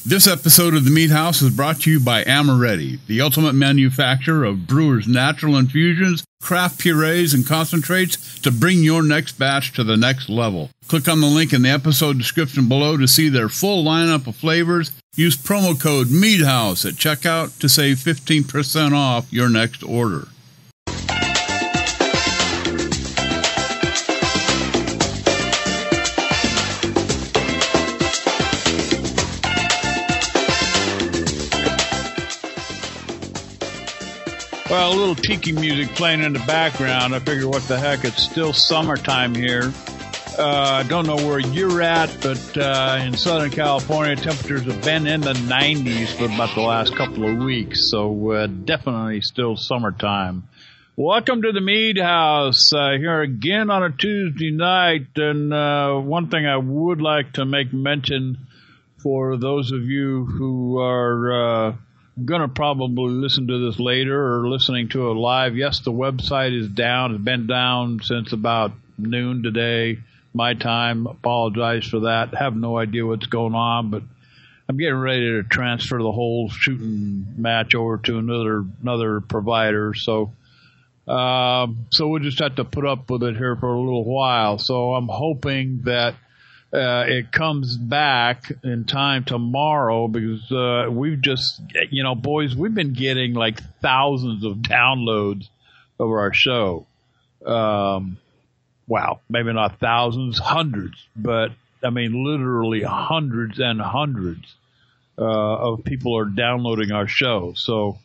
This episode of the Mead House is brought to you by Amaretti, the ultimate manufacturer of brewers' natural infusions, craft purees, and concentrates to bring your next batch to the next level. Click on the link in the episode description below to see their full lineup of flavors. Use promo code MEADHOUSE at checkout to save 15% off your next order. Well, a little tiki music playing in the background. I figure, what the heck, it's still summertime here. I don't know where you're at, but in Southern California, temperatures have been in the 90s for about the last couple of weeks, so definitely still summertime. Welcome to the Mead House, here again on a Tuesday night, and one thing I would like to make mention for those of you who are going to probably listen to this later or listening to it live. Yes, the website is down. It's been down since about noon today, my time. Apologize for that. Have no idea what's going on, but I'm getting ready to transfer the whole shooting match over to another provider. So we'll just have to put up with it here for a little while. So I'm hoping that it comes back in time tomorrow, because we've just, boys, we've been getting like thousands of downloads of our show. Wow, maybe not thousands, hundreds, but I mean literally hundreds and hundreds of people are downloading our show. So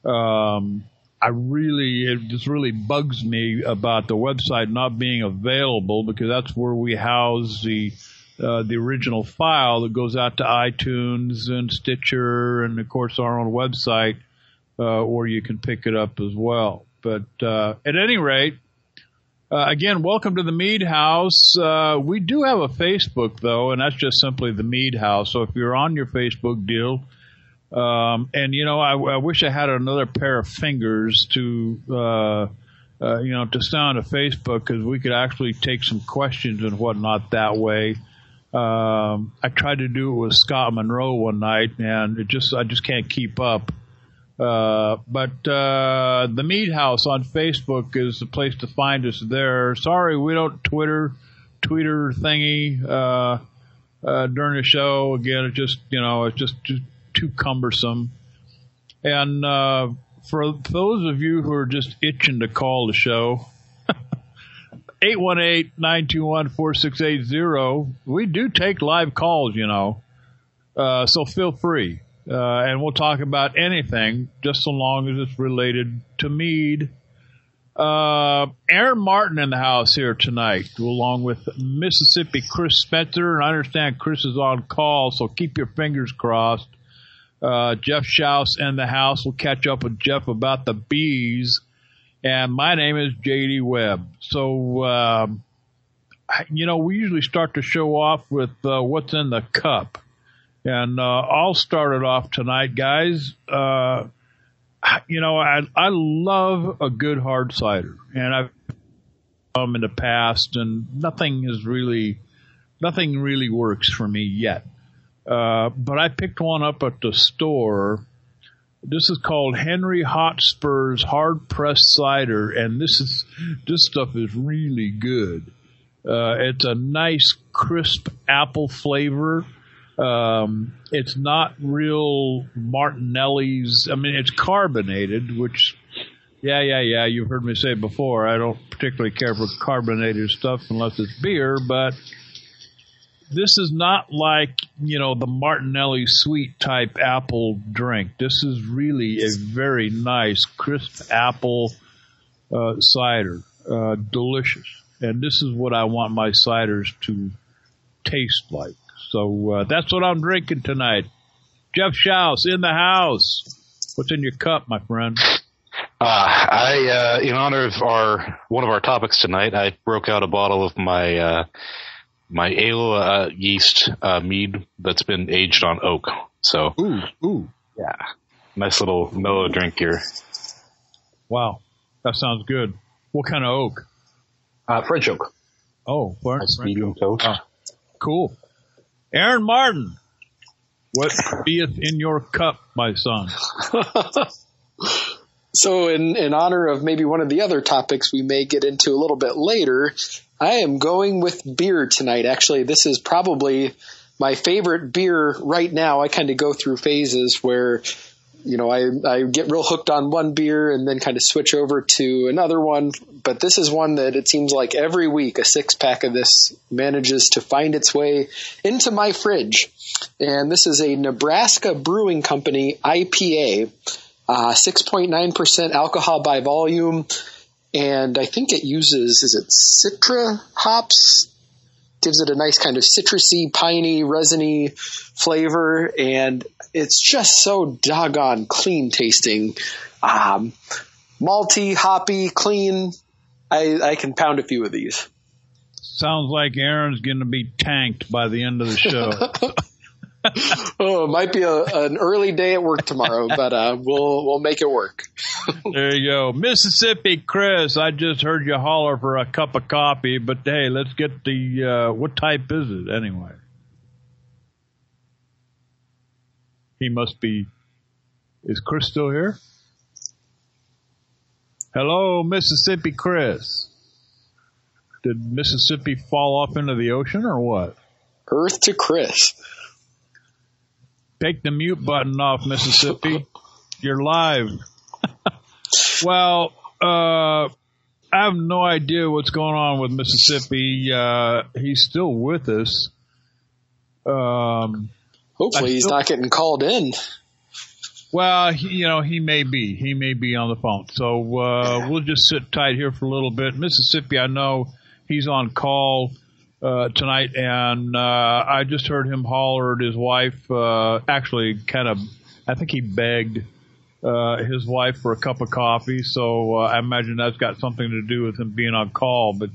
it just really bugs me about the website not being available, because that's where we house the original file that goes out to iTunes and Stitcher and, of course, our own website, or you can pick it up as well. But at any rate, again, welcome to the Mead House. We do have a Facebook, though, and that's just simply the Mead House. So if you're on your Facebook deal, I wish I had another pair of fingers to stay on the Facebook, because we could actually take some questions and whatnot that way. I tried to do it with Scott Monroe one night, and I just can't keep up. But the Mead House on Facebook is the place to find us there. Sorry, we don't Twitter thingy during the show. Again, it's just too cumbersome. And for those of you who are just itching to call the show, 818-921-4680. We do take live calls, so feel free. And we'll talk about anything, just so long as it's related to mead. Aaron Martin in the house here tonight, along with Mississippi Chris Spencer. And I understand Chris is on call, so keep your fingers crossed. Jeff Schaus in the house. We'll catch up with Jeff about the bees. And my name is J.D. Webb. So, we usually start the show off with what's in the cup. And I'll start it off tonight, guys. I love a good hard cider. And I've in the past, and nothing really works for me yet. But I picked one up at the store. This is called Henry Hotspur's Hard Pressed Cider, and this stuff is really good. It's a nice crisp apple flavor. It's not real Martinelli's. I mean, it's carbonated, which, yeah, you've heard me say before. I don't particularly care for carbonated stuff unless it's beer, but this is not like, the Martinelli sweet type apple drink. This is really a very nice, crisp apple cider. Delicious. And this is what I want my ciders to taste like. So that's what I'm drinking tonight. Jeff Schaus in the house. What's in your cup, my friend? In honor of one of our topics tonight, I broke out a bottle of my ale yeast mead that's been aged on oak. So, ooh, yeah, nice little mellow drink here. Wow, that sounds good. What kind of oak? French oak. Oh, nice medium toast. Cool. Aaron Martin. What beeth in your cup, my son? So in honor of maybe one of the other topics we may get into a little bit later, I am going with beer tonight. Actually, this is probably my favorite beer right now. I kind of go through phases where, I get real hooked on one beer and then kind of switch over to another one. But this is one that it seems like every week a 6-pack of this manages to find its way into my fridge. And this is a Nebraska Brewing Company IPA. 6.9% alcohol by volume, and I think it uses, is it Citra hops? Gives it a nice kind of citrusy, piney, resiny flavor, and it's just so doggone clean tasting. Malty, hoppy, clean. I can pound a few of these. Sounds like Aaron's going to be tanked by the end of the show. Oh, it might be an early day at work tomorrow, but we'll make it work. There you go. Mississippi Chris, I just heard you holler for a cup of coffee, but hey, let's get what type is it anyway? He must be, is Chris still here? Hello, Mississippi Chris. Did Mississippi fall off into the ocean or what? Earth to Chris. Take the mute button off, Mississippi. You're live. Well, I have no idea what's going on with Mississippi. He's still with us. Hopefully he's not getting called in. Well, he may be. He may be on the phone. So we'll just sit tight here for a little bit. Mississippi, I know he's on call tonight, and I just heard him holler at his wife. Actually, I think he begged his wife for a cup of coffee. So I imagine that's got something to do with him being on call. But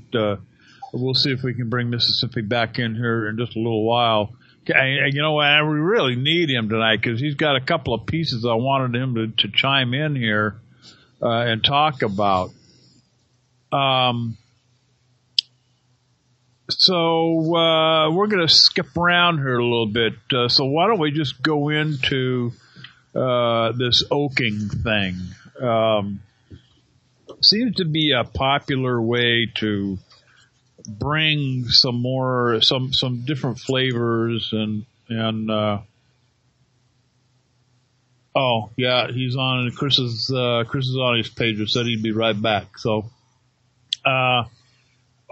we'll see if we can bring Mississippi back in here in just a little while. You know what? We really need him tonight because he's got a couple of pieces I wanted him to chime in here and talk about. So we're going to skip around here a little bit. So why don't we just go into this oaking thing? Seems to be a popular way to bring some different flavors and oh yeah, he's on. Chris is on his page. Said he'd be right back. So.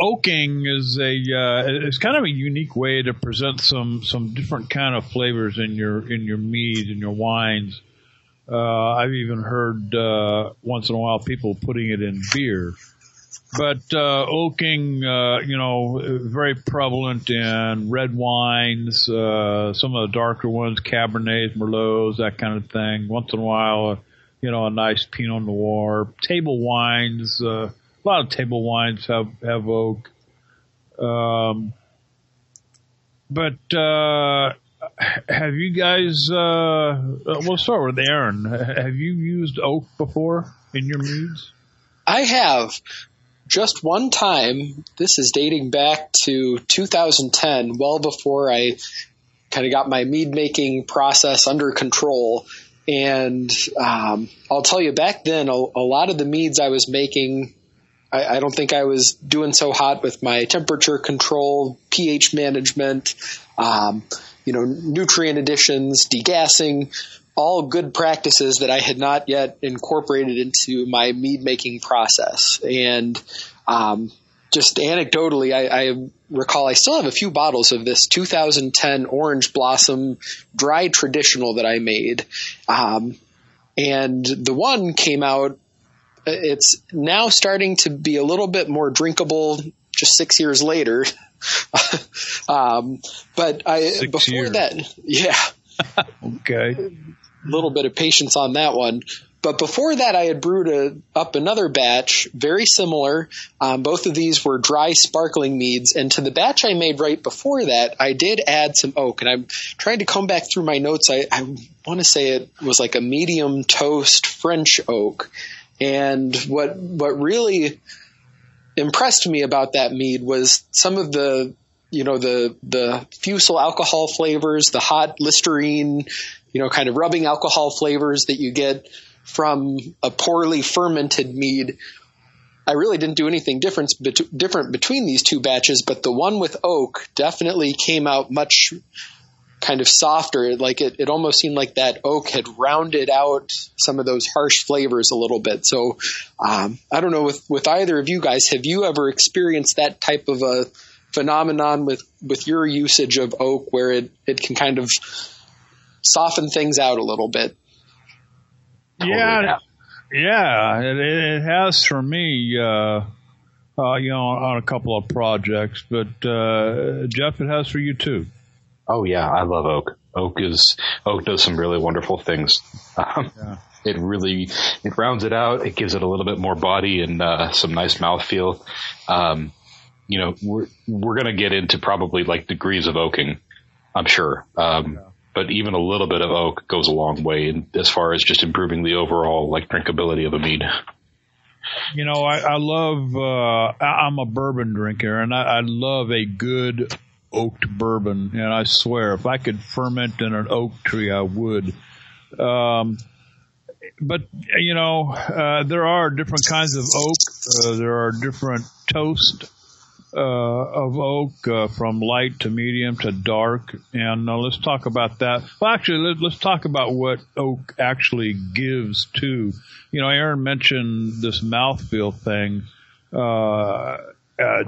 Oaking is it's kind of a unique way to present some different kind of flavors in your meads and your wines. I've even heard once in a while people putting it in beer. But oaking, very prevalent in red wines, some of the darker ones, Cabernets, Merlots, that kind of thing. Once in a while, a nice Pinot Noir. Table wines. A lot of table wines have oak. But have you guys, we'll start with Aaron. Have you used oak before in your meads? I have. Just one time. This is dating back to 2010, well before I kind of got my mead making process under control. And I'll tell you, back then, a lot of the meads I was making, I don't think I was doing so hot with my temperature control, pH management, nutrient additions, degassing, all good practices that I had not yet incorporated into my mead making process. And just anecdotally, I recall I still have a few bottles of this 2010 Orange Blossom dry traditional that I made. And the one came out. It's now starting to be a little bit more drinkable just 6 years later. But before that, yeah. Okay. A little bit of patience on that one. But before that, I had brewed up another batch, very similar. Both of these were dry sparkling meads. And to the batch I made right before that, I did add some oak. And I'm trying to come back through my notes. I want to say it was like a medium toast French oak. And what really impressed me about that mead was some of the the fusel alcohol flavors, the hot Listerine, kind of rubbing alcohol flavors that you get from a poorly fermented mead. I really didn't do anything different between these two batches, but the one with oak definitely came out much kind of softer. Like it almost seemed like that oak had rounded out some of those harsh flavors a little bit. So I don't know with either of you guys, have you ever experienced that type of a phenomenon with your usage of oak where it can kind of soften things out a little bit? Yeah, it has for me, on a couple of projects, but Jeff, it has for you too. Oh yeah, I love oak. Oak does some really wonderful things. It rounds it out. It gives it a little bit more body and some nice mouthfeel. We're going to get into probably like degrees of oaking, I'm sure. But even a little bit of oak goes a long way as far as just improving the overall like drinkability of a mead. I love, I'm a bourbon drinker, and I love a good oaked bourbon. And I swear, if I could ferment in an oak tree, I would. But there are different kinds of oak. There are different toast of oak, from light to medium to dark. And let's talk about that. Well, actually, let's talk about what oak actually gives too. Aaron mentioned this mouthfeel thing.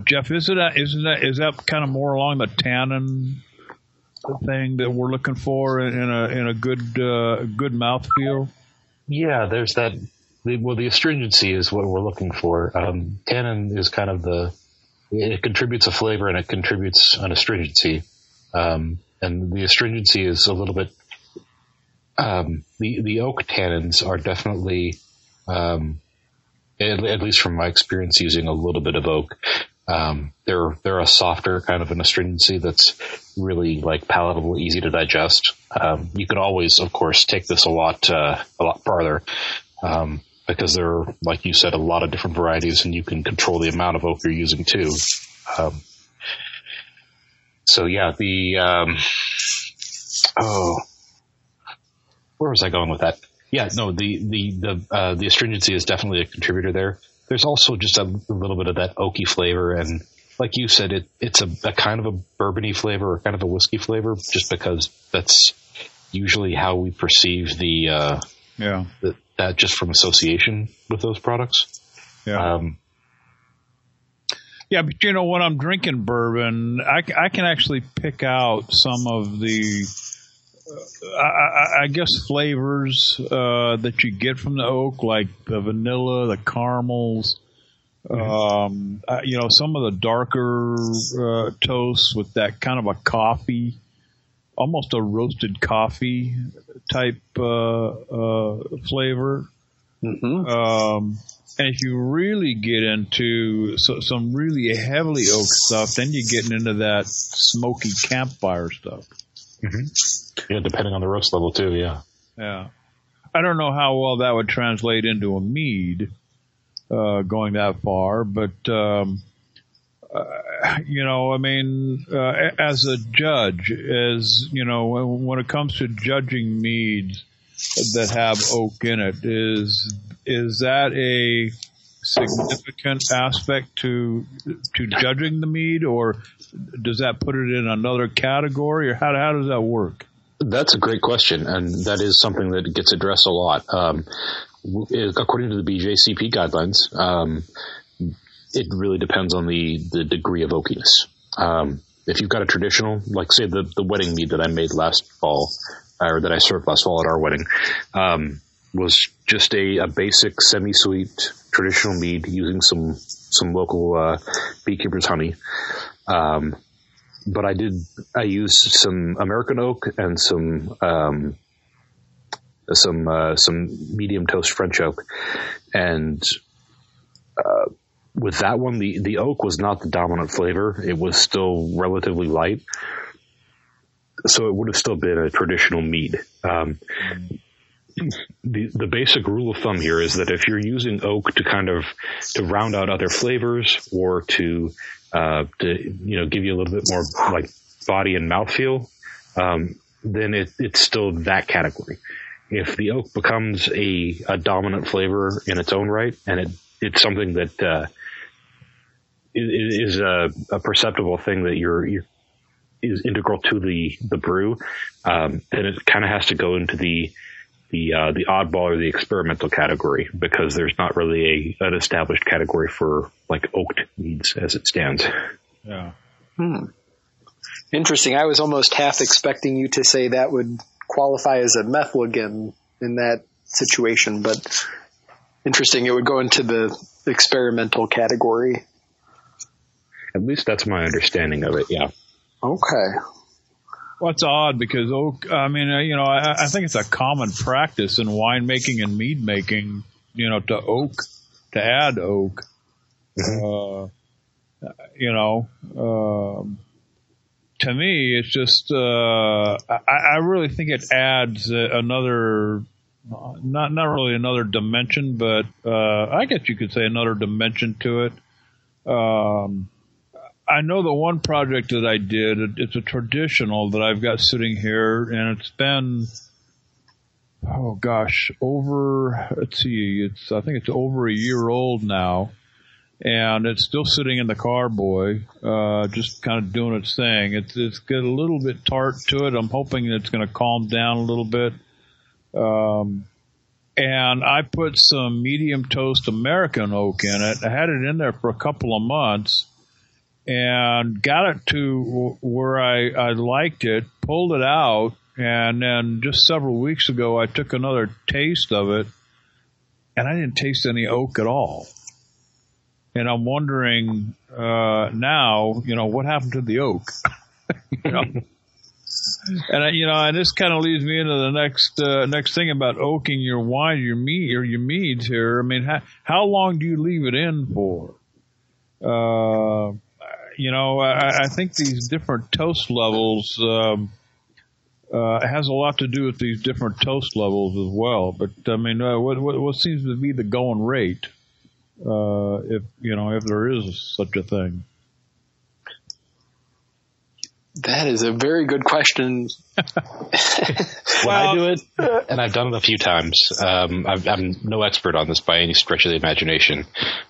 Jeff, is that kind of more along the tannin thing that we're looking for in a good mouthfeel? Yeah, there's that. The astringency is what we're looking for. Tannin is kind of it contributes a flavor and it contributes an astringency. And the astringency is a little bit, the oak tannins are definitely, at least from my experience using a little bit of oak, they're a softer kind of an astringency that's really like palatable, easy to digest. You can always, of course, take this a lot farther, because there are, like you said, a lot of different varieties, and you can control the amount of oak you're using too. So yeah, where was I going with that? Yeah, no, the astringency is definitely a contributor there. There's also just a little bit of that oaky flavor, and like you said, it's a kind of a bourbony flavor or kind of a whiskey flavor, just because that's usually how we perceive that just from association with those products. Yeah. But when I'm drinking bourbon, I can actually pick out some of the, I guess, flavors that you get from the oak, like the vanilla, the caramels, some of the darker toasts with that kind of a coffee, almost a roasted coffee type flavor. Mm-hmm. And if you really get into some really heavily oak stuff, then you're getting into that smoky campfire stuff. Mm-hmm. Yeah, depending on the roast level too. Yeah. Yeah. I don't know how well that would translate into a mead, going that far, but as a judge, when it comes to judging meads that have oak in it, is that a significant aspect to judging the mead, or does that put it in another category, or how does that work? That's a great question, and that is something that gets addressed a lot. According to the BJCP guidelines, it really depends on the degree of oakiness. If you've got a traditional, like say the wedding mead that I made last fall, or that I served last fall at our wedding, was just a basic semi-sweet traditional mead using some local beekeeper's honey. But I used some American oak and some medium toast French oak, and with that one, the oak was not the dominant flavor. It was still relatively light, so it would have still been a traditional mead. The basic rule of thumb here is that if you're using oak to round out other flavors or to to give you a little bit more like body and mouthfeel, then it's still that category. If the oak becomes a dominant flavor in its own right, and it's something that is a perceptible thing that is integral to the brew, then it kind of has to go into the oddball or the experimental category, because there's not really an established category for like oaked meads as it stands. Yeah. Interesting. I was almost half expecting you to say that would qualify as a methlogen in that situation, but interesting. It would go into the experimental category. At least that's my understanding of it. Yeah. Okay. Well, it's odd because oak, I think it's a common practice in winemaking and mead making, to add oak. To me, it's just, I really think it adds another, not really another dimension, but, I guess you could say another dimension to it. I know the one project that I did, it's a traditional that I've got sitting here, and it's been, I think it's over a year old now. And it's still sitting in the carboy, just kind of doing its thing. It's got a little bit tart to it. I'm hoping it's going to calm down a little bit. And I put some medium toast American oak in it. I had it in there for a couple of months and got it to where I liked it, pulled it out, and then just several weeks ago I took another taste of it, and I didn't taste any oak at all. And I'm wondering now, what happened to the oak? And this kind of leads me into the next thing about oaking your wine, your meads here. I mean, how long do you leave it in for? I think these different toast levels has a lot to do with these different toast levels as well. But I mean, what seems to be the going rate? If there is such a thing. That is a very good question. I do it, and I've done it a few times. I'm no expert on this by any stretch of the imagination,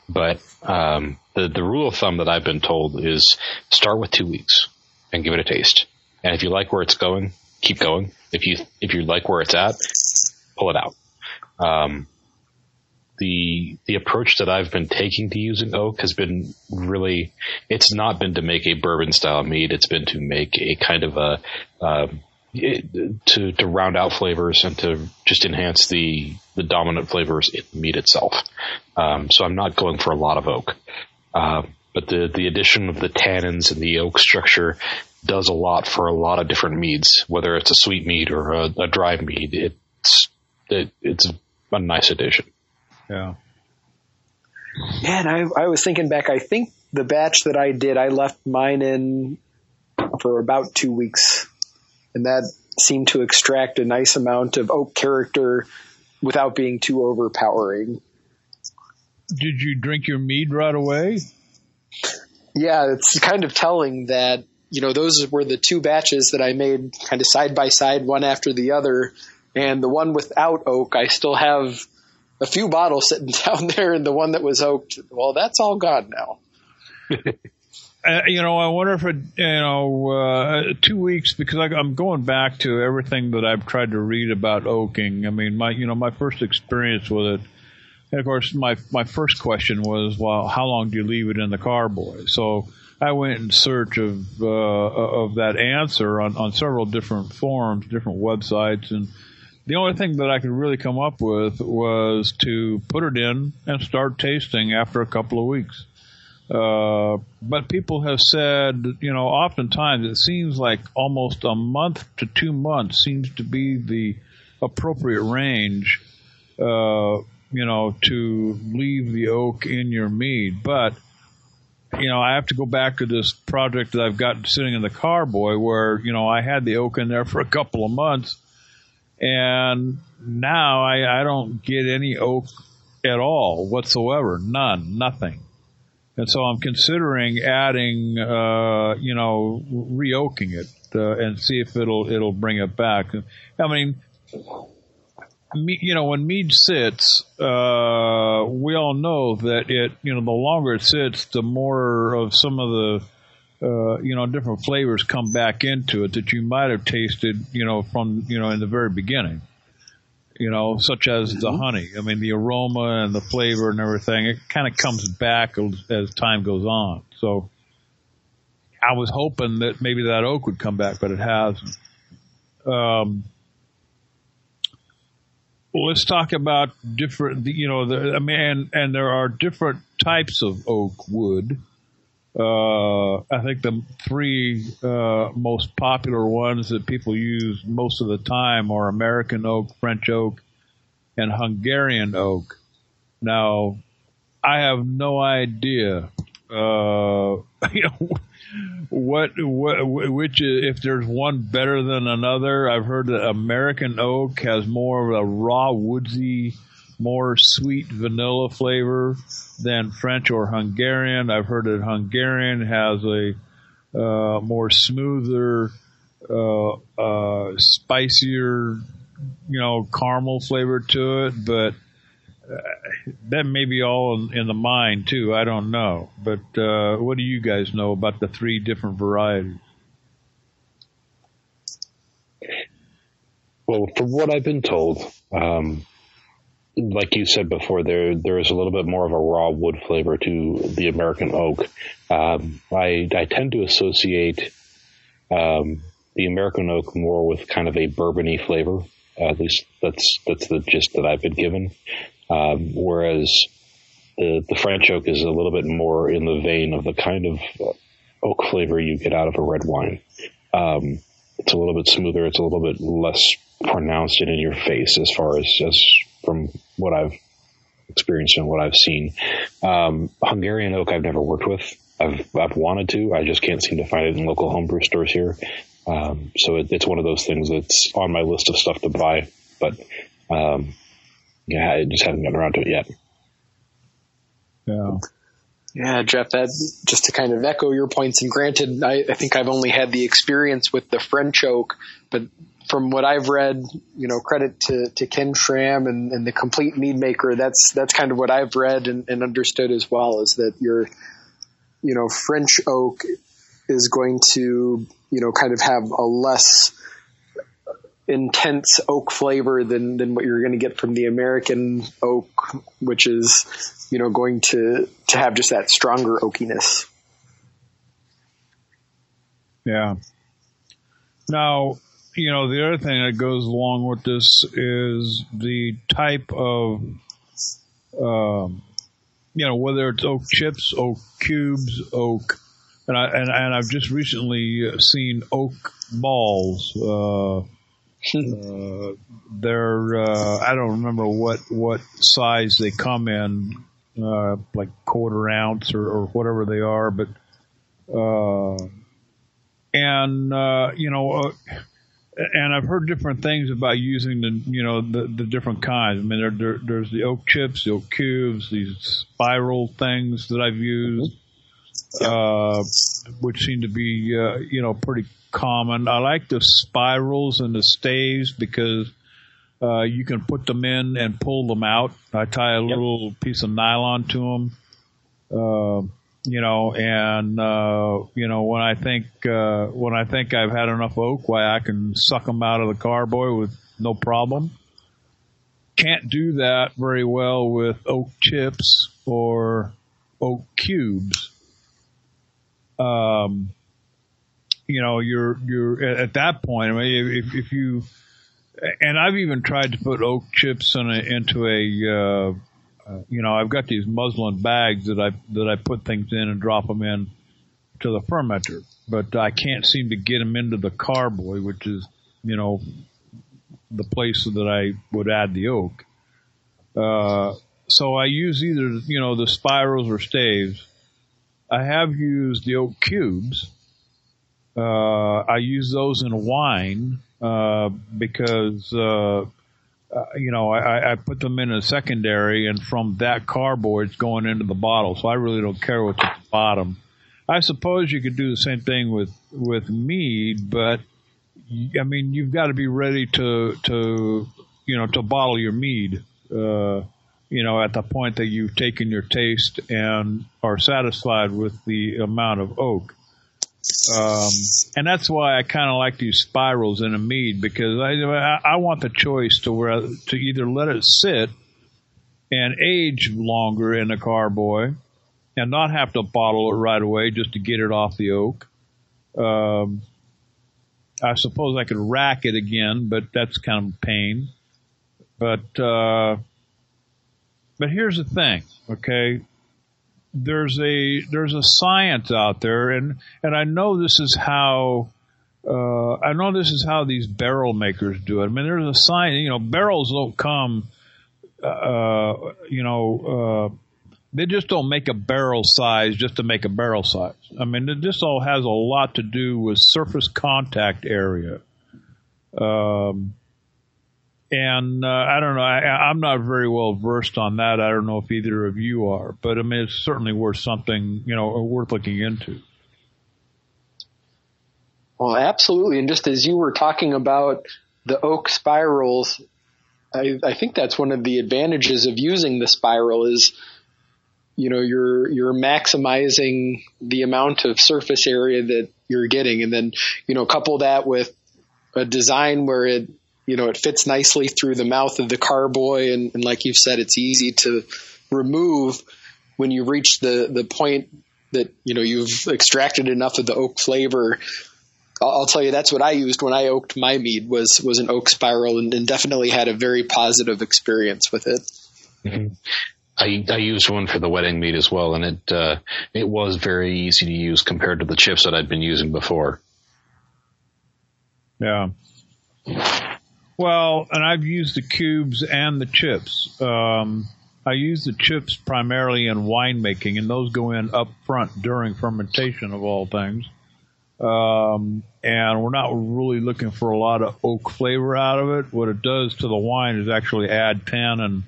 but the rule of thumb that I've been told is start with 2 weeks and give it a taste. And if you like where it's going, keep going. If you like where it's at, pull it out. The approach that I've been taking to using oak has been really, it's not been to make a bourbon style mead. It's been to make a kind of to round out flavors and to just enhance the dominant flavors in the mead itself. So I'm not going for a lot of oak. But the addition of the tannins and the oak structure does a lot for a lot of different meads, whether it's a sweet mead or a dry mead. It's a nice addition. Yeah. Yeah, and I was thinking back, I think the batch that I did, I left mine in for about 2 weeks, and that seemed to extract a nice amount of oak character without being too overpowering. Did you drink your mead right away? Yeah, it's kind of telling that, those were the two batches that I made kind of side by side, one after the other, and the one without oak, I still have a few bottles sitting down there, and the one that was oaked, well, that's all gone now. I wonder if 2 weeks, because I'm going back to everything that I've tried to read about oaking. I mean, my first experience with it, and of course, my first question was, well, how long do you leave it in the carboy? So I went in search of that answer on several different forums, different websites, and the only thing that I could really come up with was to put it in and start tasting after a couple of weeks. But people have said, oftentimes it seems like almost a month to 2 months seems to be the appropriate range, to leave the oak in your mead. But, I have to go back to this project that I've got sitting in the carboy where, I had the oak in there for a couple of months. And now I don't get any oak at all whatsoever. Nothing. And so I'm considering adding, re-oaking it and see if it'll bring it back. I mean, when mead sits, we all know that the longer it sits, the more of some of the, different flavors come back into it that you might have tasted, from, in the very beginning. Such as the honey. I mean, the aroma and the flavor and everything, it kind of comes back as time goes on. So I was hoping that maybe that oak would come back, but it hasn't. Let's talk about different, and there are different types of oak wood. I think the three most popular ones that people use most of the time are American oak, French oak, and Hungarian oak. Now, I have no idea, which is, if there's one better than another. I've heard that American oak has more of a raw, woodsy, more sweet vanilla flavor than French or Hungarian. I've heard that Hungarian has a more smoother, spicier, caramel flavor to it. But that may be all in the mind too. I don't know. But what do you guys know about the three different varieties? Well, from what I've been told, like you said before, there is a little bit more of a raw wood flavor to the American oak. I tend to associate the American oak more with kind of a bourbony flavor. At least that's the gist that I've been given. Whereas the French oak is a little bit more in the vein of the kind of oak flavor you get out of a red wine. It's a little bit smoother. It's a little bit less pronounced and in your face as far as from what I've experienced and what I've seen. Hungarian oak I've never worked with. I've wanted to. I just can't seem to find it in local homebrew stores here. So it's one of those things that's on my list of stuff to buy. But I just haven't gotten around to it yet. Yeah. Yeah, Jeff, that just to kind of echo your points, and granted, I think I've only had the experience with the French oak, but from what I've read, credit to Ken Schramm and the Complete Mead Maker, that's kind of what I've read and understood as well, is that your, French oak is going to, kind of have a less intense oak flavor than what you're going to get from the American oak, which is, going to have just that stronger oakiness. Yeah. Now, the other thing that goes along with this is the type of, whether it's oak chips, oak cubes, oak, and I've just recently seen oak balls. They're I don't remember what size they come in, like quarter ounce or whatever they are, but and I've heard different things about using the different kinds. I mean, there's the oak chips, the oak cubes, these spiral things that I've used, which seem to be pretty common. I like the spirals and the staves because you can put them in and pull them out. I tie a little piece of nylon to them. When I think I've had enough oak, why I can suck them out of the carboy with no problem. Can't do that very well with oak chips or oak cubes. You're at that point. I mean, if you, and I've even tried to put oak chips into a. I've got these muslin bags that I put things in and drop them in to the fermenter, but I can't seem to get them into the carboy, which is, the place that I would add the oak. So I use either, the spirals or staves. I have used the oak cubes. I use those in wine, because, I put them in a secondary, and from that carboy, it's going into the bottle. So I really don't care what's at the bottom. I suppose you could do the same thing with mead, but I mean, you've got to be ready to bottle your mead, at the point that you've taken your taste and are satisfied with the amount of oak. And that's why I kind of like these spirals in a mead, because I want the choice to either let it sit and age longer in a carboy and not have to bottle it right away just to get it off the oak. I suppose I could rack it again, but that's kind of a pain. But here's the thing, okay? There's a science out there, and I know this is how these barrel makers do it. I mean, there's a science. Barrels don't come. They just don't make a barrel size just to make a barrel size. I mean, this all has a lot to do with surface contact area. And I don't know. I'm not very well versed on that. I don't know if either of you are, but I mean, it's certainly worth something, worth looking into. Well, absolutely. And just as you were talking about the oak spirals, I think that's one of the advantages of using the spiral is, you're maximizing the amount of surface area that you're getting. And then, couple that with a design where it fits nicely through the mouth of the carboy. And like you've said, it's easy to remove when you reach the point that, you've extracted enough of the oak flavor. I'll tell you, that's what I used when I oaked my mead was an oak spiral, and definitely had a very positive experience with it. Mm-hmm. I used one for the wedding mead as well, and it was very easy to use compared to the chips that I'd been using before. Yeah. Well, and I've used the cubes and the chips. I use the chips primarily in winemaking, and those go in up front during fermentation of all things. And we're not really looking for a lot of oak flavor out of it. What it does to the wine is actually add tannin,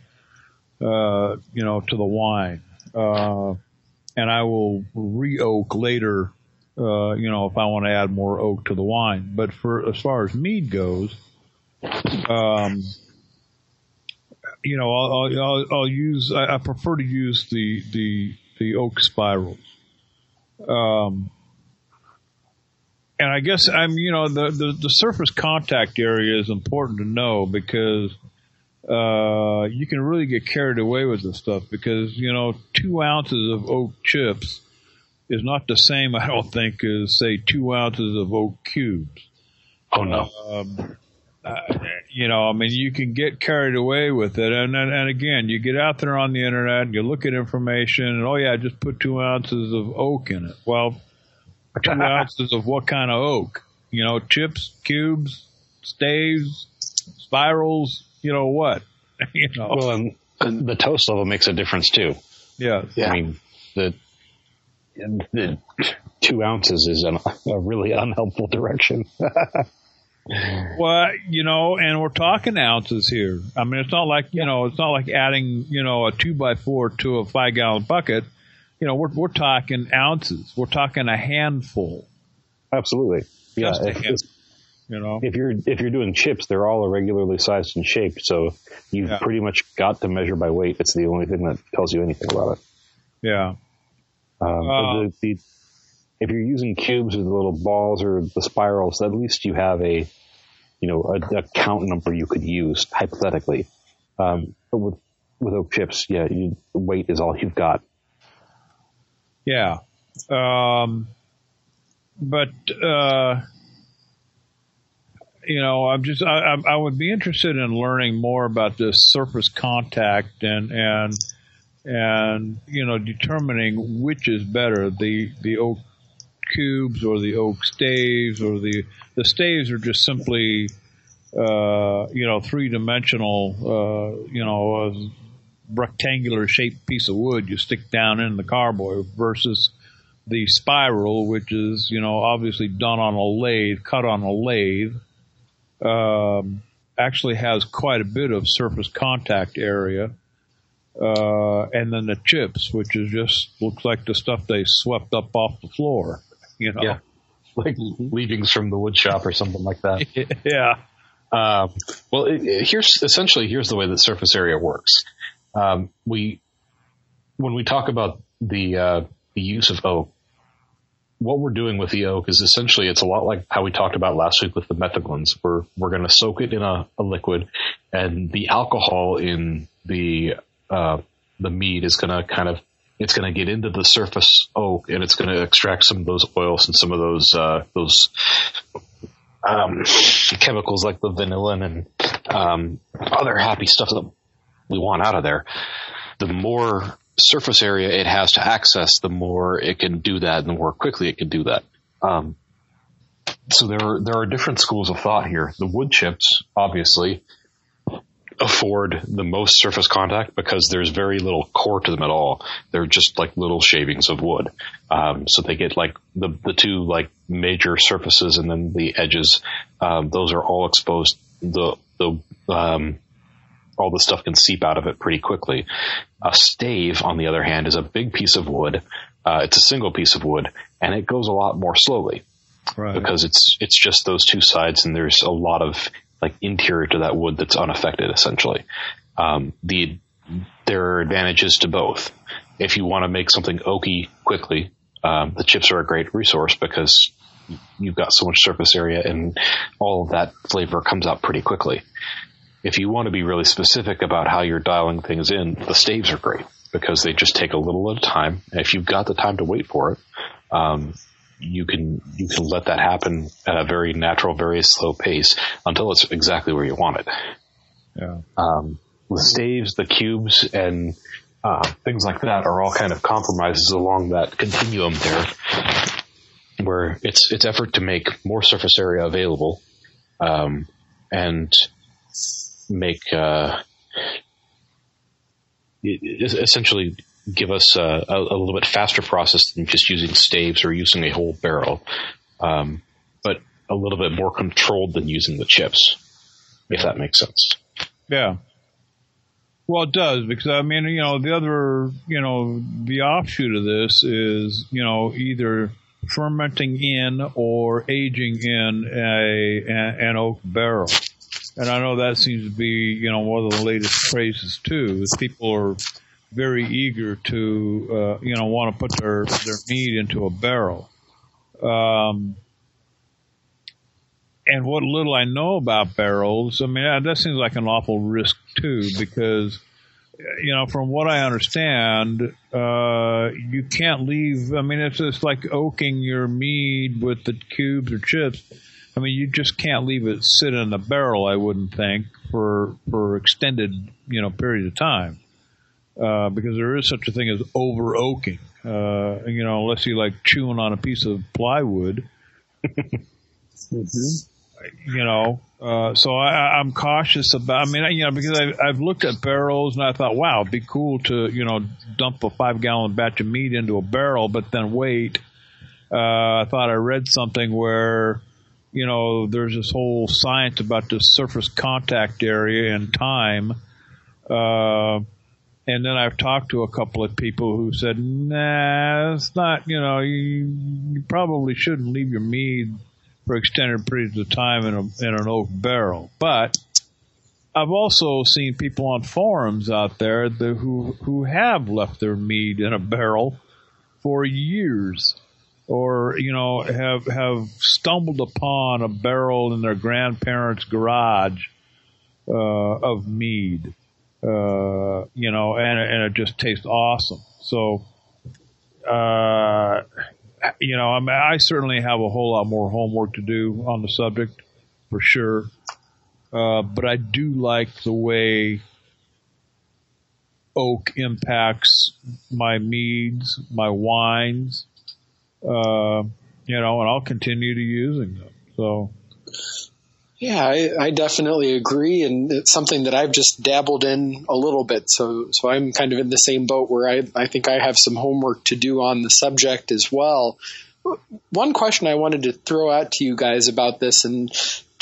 to the wine. And I will re-oak later, if I want to add more oak to the wine. But as far as mead goes, I'll use. I prefer to use the oak spirals. And I guess the surface contact area is important to know, because you can really get carried away with this stuff, because 2 ounces of oak chips is not the same, I don't think, as say 2 ounces of oak cubes. Oh no. You can get carried away with it. And again, you get out there on the internet and you look at information and, just put 2 ounces of oak in it. Well, 2 ounces of what kind of oak? Chips, cubes, staves, spirals, what? Well, and the toast level makes a difference too. Yeah. I mean, the 2 ounces is a really unhelpful direction. Well, and we're talking ounces here. I mean, it's not like, it's not like adding, a 2x4 to a 5-gallon bucket. We're talking ounces. We're talking a handful. Absolutely. Yeah. If you're doing chips, they're all irregularly sized and shaped. So you've pretty much got to measure by weight. It's the only thing that tells you anything about it. Yeah. If you're using cubes or the little balls or the spirals, at least you have a count number you could use hypothetically. But with oak chips, weight is all you've got. Yeah. I would be interested in learning more about this surface contact and determining which is better, the oak cubes or the oak staves, or the staves are just simply, 3-dimensional, rectangular shaped piece of wood you stick down in the carboy, versus the spiral, which is, obviously done on a lathe, cut on a lathe. I actually has quite a bit of surface contact area. And then the chips, which is just looks like the stuff they swept up off the floor, you know. Yeah, like leavings from the wood shop or something like that. Yeah. Well, here's the way that surface area works. When we talk about the use of oak, what we're doing with the oak is essentially it's a lot like how we talked about last week with the metheglins. We're going to soak it in a liquid, and the alcohol in the mead is going to it's going to get into the surface oak, and it's going to extract some of those oils and some of those chemicals like the vanillin and other happy stuff that we want out of there. The more surface area it has to access, the more it can do that, and the more quickly it can do that. So there are different schools of thought here. The wood chips, obviously, afford the most surface contact because there's very little core to them at all. They're just like little shavings of wood. So they get like the two like major surfaces, and then the edges. Those are all exposed. All the stuff can seep out of it pretty quickly. A stave, on the other hand, is a big piece of wood. It's a single piece of wood, and it goes a lot more slowly, right? Because it's just those two sides, and there's a lot of like interior to that wood that's unaffected, essentially. There are advantages to both. If you want to make something oaky quickly, the chips are a great resource because you've got so much surface area, and all of that flavor comes out pretty quickly. If you want to be really specific about how you're dialing things in, the staves are great because they just take a little at a time. And if you've got the time to wait for it, you can let that happen at a very natural, very slow pace until it's exactly where you want it. Yeah. The staves, the cubes, and things like that are all kind of compromises along that continuum there, where it's effort to make more surface area available, and make essentially give us a little bit faster process than just using staves or using a whole barrel, but a little bit more controlled than using the chips, if that makes sense. Yeah. Well, it does, because I mean, the other, the offshoot of this is, either fermenting in or aging in an oak barrel. And I know that seems to be, one of the latest crazes too, is people are very eager to, want to put their mead into a barrel. And what little I know about barrels, I mean, that seems like an awful risk too, because, from what I understand, you can't leave, I mean, it's just like oaking your mead with the cubes or chips. I mean, you just can't leave it sit in the barrel, I wouldn't think, for extended, period of time. Because there is such a thing as over oaking, unless you like chewing on a piece of plywood. So I'm cautious about, because I've looked at barrels and I thought, wow, it'd be cool to, dump a 5-gallon batch of meat into a barrel, but then wait. I thought I read something where, there's this whole science about the surface contact area and time. And then I've talked to a couple of people who said, nah, it's not, you probably shouldn't leave your mead for extended periods of time in an oak barrel. But I've also seen people on forums out there who have left their mead in a barrel for years, or have stumbled upon a barrel in their grandparents' garage of mead, and it just tastes awesome. So, I certainly have a whole lot more homework to do on the subject, for sure. But I do like the way oak impacts my meads, my wines, and I'll continue to using them. So, yeah, I definitely agree, and it's something that I've just dabbled in a little bit. So I'm kind of in the same boat where I think I have some homework to do on the subject as well. One question I wanted to throw out to you guys about this, and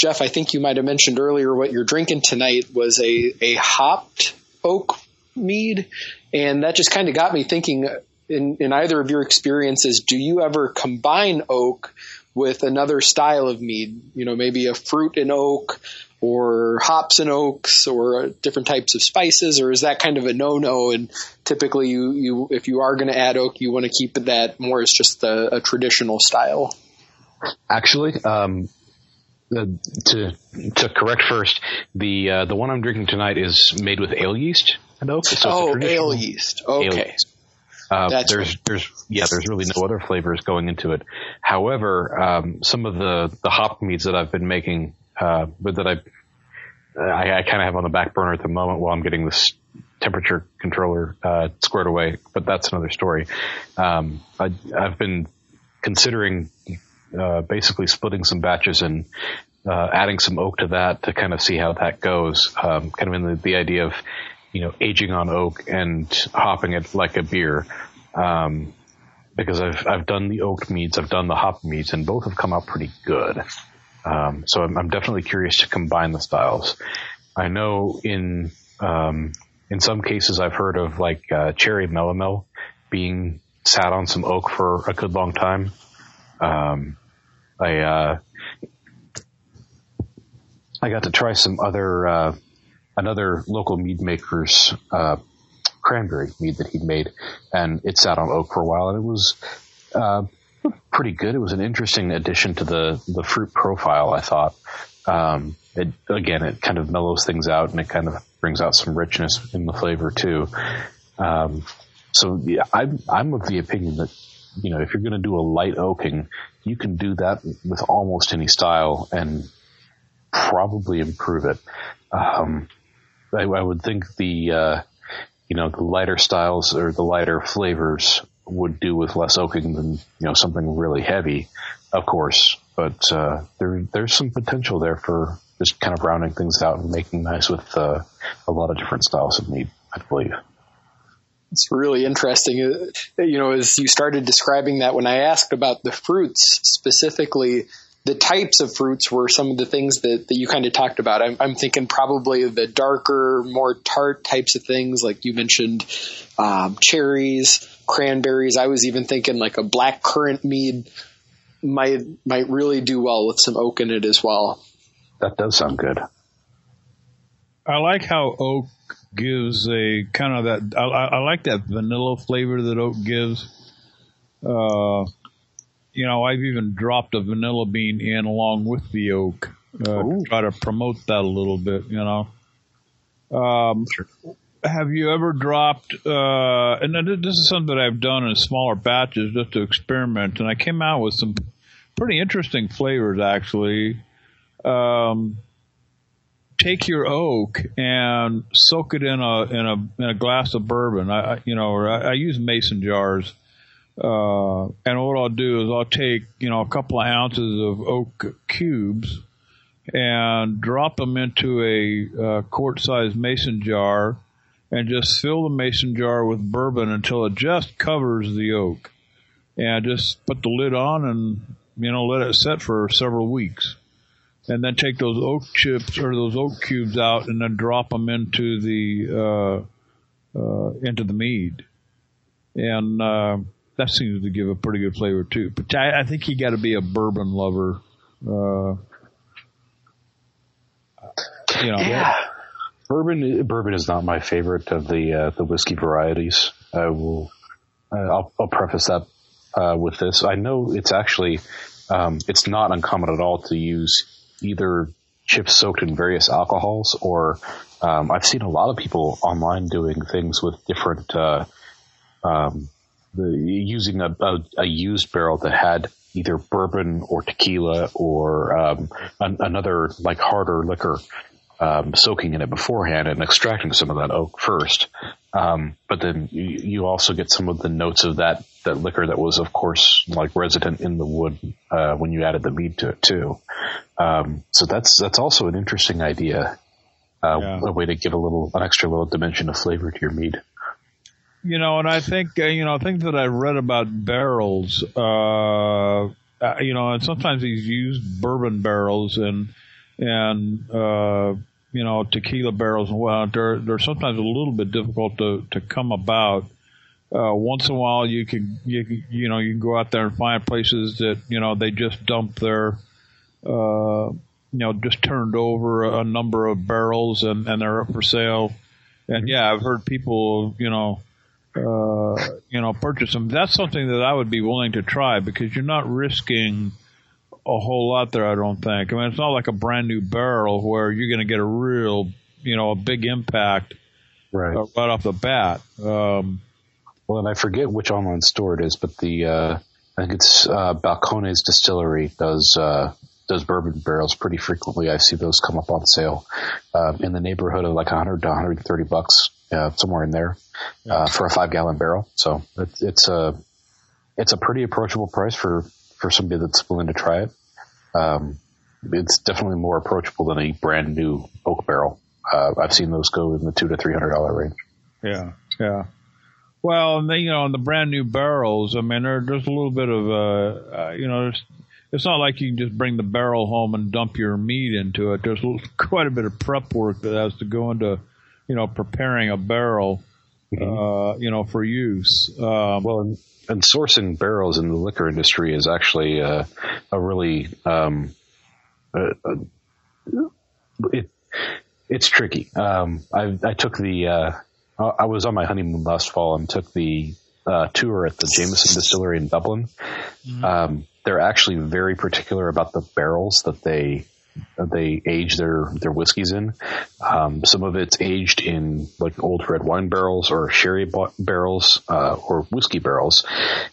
Jeff, I think you might have mentioned earlier what you're drinking tonight was a hopped oak mead. And that just kind of got me thinking, in either of your experiences, do you ever combine oak with another style of mead? You know, maybe a fruit in oak or hops and oaks or different types of spices, or is that kind of a no-no? And typically you if you are going to add oak, you want to keep that more as just a traditional style? Actually, to correct first, the one I'm drinking tonight is made with ale yeast and oak. So ale yeast. Okay. Ale yeast. There's really no other flavors going into it. However, some of the hop meads that I've been making, but that I kind of have on the back burner at the moment while I'm getting this temperature controller squared away, but that's another story. I've been considering basically splitting some batches and adding some oak to that to kind of see how that goes. Kind of in the idea of, aging on oak and hopping it like a beer. Because I've done the oak meads, I've done the hop meads, and both have come out pretty good. So I'm definitely curious to combine the styles. I know in some cases I've heard of like cherry melomel being sat on some oak for a good long time. I got to try some another local mead maker's cranberry mead that he'd made, and it sat on oak for a while, and it was pretty good. It was an interesting addition to the fruit profile, I thought. It kind of mellows things out, and it kind of brings out some richness in the flavor too. So yeah, I'm of the opinion that, if you're going to do a light oaking, you can do that with almost any style and probably improve it. I would think the lighter styles or the lighter flavors would do with less oaking than, something really heavy, of course. But there's some potential there for just kind of rounding things out and making nice with a lot of different styles of mead, I believe. It's really interesting. As you started describing that, when I asked about the fruits specifically, the types of fruits were some of the things that you kind of talked about. I'm thinking probably the darker, more tart types of things, like you mentioned, cherries, cranberries. I was even thinking like a black currant mead might really do well with some oak in it as well. That does sound good. I like how oak gives a kind of that. I like that vanilla flavor that oak gives. I've even dropped a vanilla bean in along with the oak to try to promote that a little bit, Sure. Have you ever dropped, and this is something that I've done in smaller batches just to experiment, and I came out with some pretty interesting flavors, actually. Take your oak and soak it in a glass of bourbon. I use mason jars. And what I'll do is I'll take, a couple of ounces of oak cubes and drop them into a quart-sized mason jar and just fill the mason jar with bourbon until it just covers the oak. And just put the lid on and, let it set for several weeks. And then take those oak chips or those oak cubes out and then drop them into the mead. And that seems to give a pretty good flavor too. But I think you got to be a bourbon lover. Yeah. Bourbon is not my favorite of the whiskey varieties. I'll preface that with this. I know it's actually it's not uncommon at all to use either chips soaked in various alcohols, or I've seen a lot of people online doing things with different using a used barrel that had either bourbon or tequila or another like harder liquor soaking in it beforehand and extracting some of that oak first. But then you also get some of the notes of that liquor that was, of course, like resident in the wood when you added the mead to it too. So that's also an interesting idea, a way to give an extra little dimension of flavor to your mead. And I think, things that I read about barrels, and sometimes these used bourbon barrels, and and tequila barrels and whatnot, they're sometimes a little bit difficult to come about. Once in a while, you can go out there and find places that they just dump their just turned over a number of barrels and they're up for sale. And yeah, I've heard people purchase them. That's something that I would be willing to try, because you're not risking a whole lot there, I don't think. I mean, it's not like a brand new barrel where you're going to get a real, a big impact right off the bat. Well, and I forget which online store it is, but I think it's Balcones Distillery does bourbon barrels pretty frequently. I see those come up on sale in the neighborhood of like $100 to $130, somewhere in there, for a 5-gallon barrel. So it's a pretty approachable price for somebody that's willing to try it. It's definitely more approachable than a brand new oak barrel. I've seen those go in the $200 to $300 range. Yeah. Well, and in the brand new barrels, I mean, there's a little bit of, it's not like you can just bring the barrel home and dump your mead into it. There's quite a bit of prep work that has to go into, preparing a barrel, for use. Well, and sourcing barrels in the liquor industry is actually a really, it's tricky. I took I was on my honeymoon last fall and took the tour at the Jameson Distillery in Dublin. Mm-hmm. They're actually very particular about the barrels that they age their whiskeys in. Some of it's aged in like old red wine barrels or sherry barrels or whiskey barrels,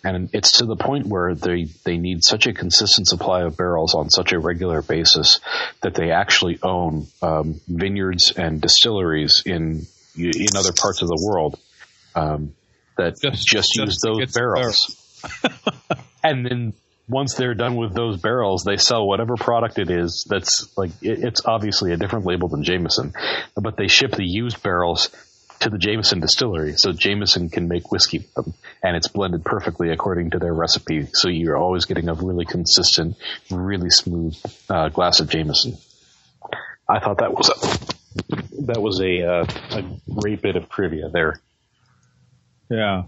and it's to the point where they need such a consistent supply of barrels on such a regular basis that they actually own vineyards and distilleries in other parts of the world that just use those barrels. And then once they're done with those barrels, they sell whatever product it is that's like, it's obviously a different label than Jameson, but they ship the used barrels to the Jameson distillery so Jameson can make whiskey with them, and it's blended perfectly according to their recipe. So you're always getting a really consistent, really smooth glass of Jameson. I thought that was a great bit of trivia there. Yeah.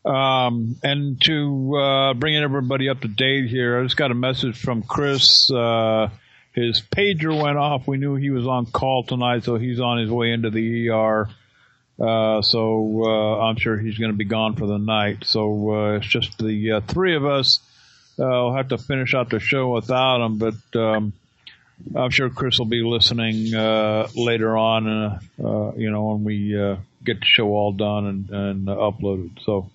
And to bring everybody up to date here, I just got a message from Chris. His pager went off. We knew he was on call tonight, so he's on his way into the ER. So I'm sure he's going to be gone for the night. So it's just the three of us. I'll have to finish out the show without him, but I'm sure Chris will be listening later on, when we get the show all done and uploaded. So.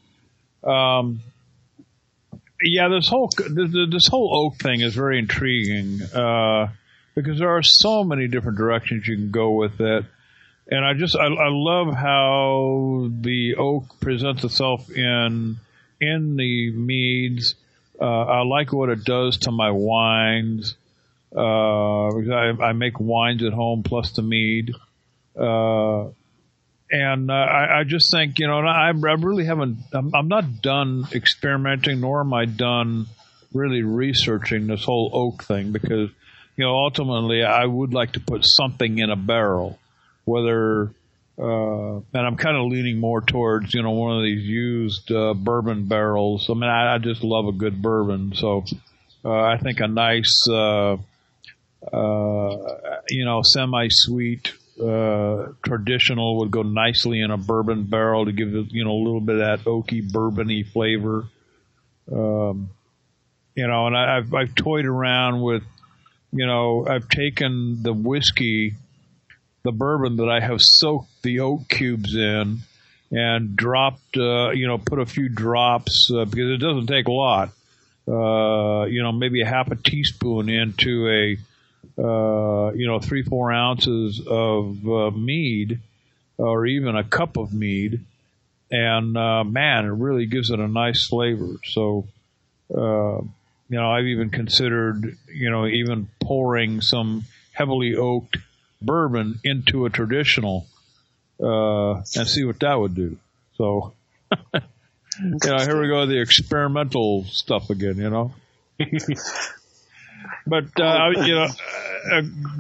This whole oak thing is very intriguing, because there are so many different directions you can go with it. And I love how the oak presents itself in the meads. I like what it does to my wines. I make wines at home plus the mead. And I just think, I really haven't, I'm not done experimenting, nor am I done really researching this whole oak thing, because, ultimately I would like to put something in a barrel, whether, and I'm kind of leaning more towards, one of these used bourbon barrels. I mean, I just love a good bourbon. So I think a nice, semi-sweet, traditional would go nicely in a bourbon barrel to give it, a little bit of that oaky, bourbony flavor. And I've toyed around with, I've taken the whiskey, the bourbon that I have soaked the oak cubes in and dropped, put a few drops, because it doesn't take a lot, maybe a half a teaspoon into a, 3-4 ounces of mead, or even a cup of mead, and man, it really gives it a nice flavor. So, I've even considered, even pouring some heavily oaked bourbon into a traditional, and see what that would do. So, here we go, the experimental stuff again, But go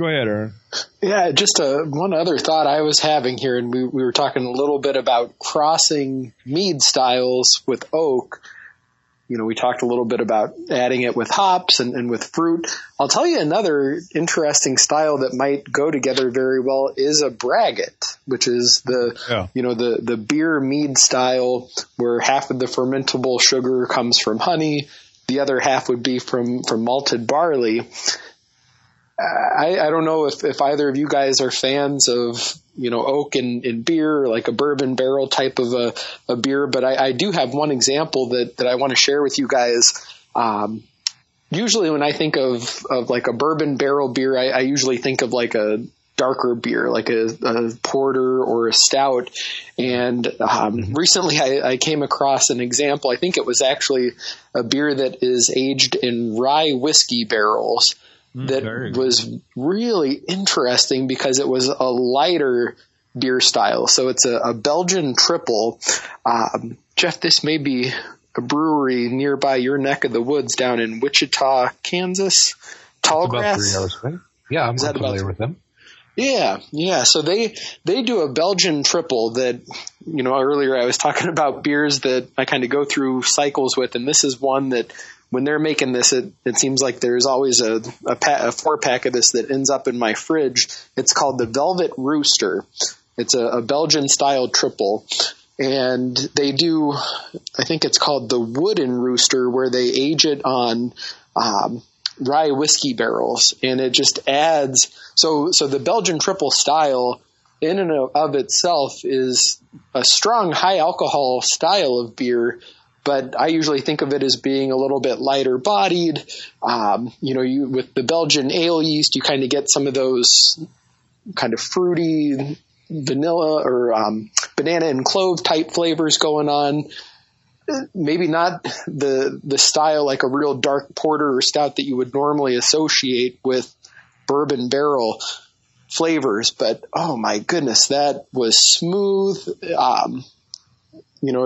ahead, Aaron. Yeah, just one other thought I was having here, and we were talking a little bit about crossing mead styles with oak. We talked a little bit about adding it with hops and with fruit. I'll tell you another interesting style that might go together very well is a braggot, which is the beer mead style where half of the fermentable sugar comes from honey, the other half would be from malted barley. I don't know if either of you guys are fans of, oak in beer, like a bourbon barrel type of a beer, but I do have one example that I want to share with you guys. Usually when I think of like a bourbon barrel beer, I usually think of like a darker beer, like a porter or a stout. And recently I came across an example. I think it was actually a beer that is aged in rye whiskey barrels. That was really interesting because it was a lighter beer style. So it's a Belgian triple. Jeff, this may be a brewery nearby your neck of the woods down in Wichita, Kansas. Tallgrass? About 3 hours away. Yeah, I'm familiar with them. Yeah. So they do a Belgian triple that, earlier I was talking about beers that I kind of go through cycles with, and this is one that when they're making this, it seems like there's always a 4-pack of this that ends up in my fridge. It's called the Velvet Rooster. It's a Belgian style triple. And they do, I think it's called the Wooden Rooster, where they age it on rye whiskey barrels. And it just adds, so the Belgian triple style in and of itself is a strong high alcohol style of beer, but I usually think of it as being a little bit lighter bodied. You with the Belgian ale yeast, you kind of get some of those kind of fruity vanilla or banana and clove type flavors going on. Maybe not the style like a real dark porter or stout that you would normally associate with bourbon barrel flavors, but oh my goodness, that was smooth.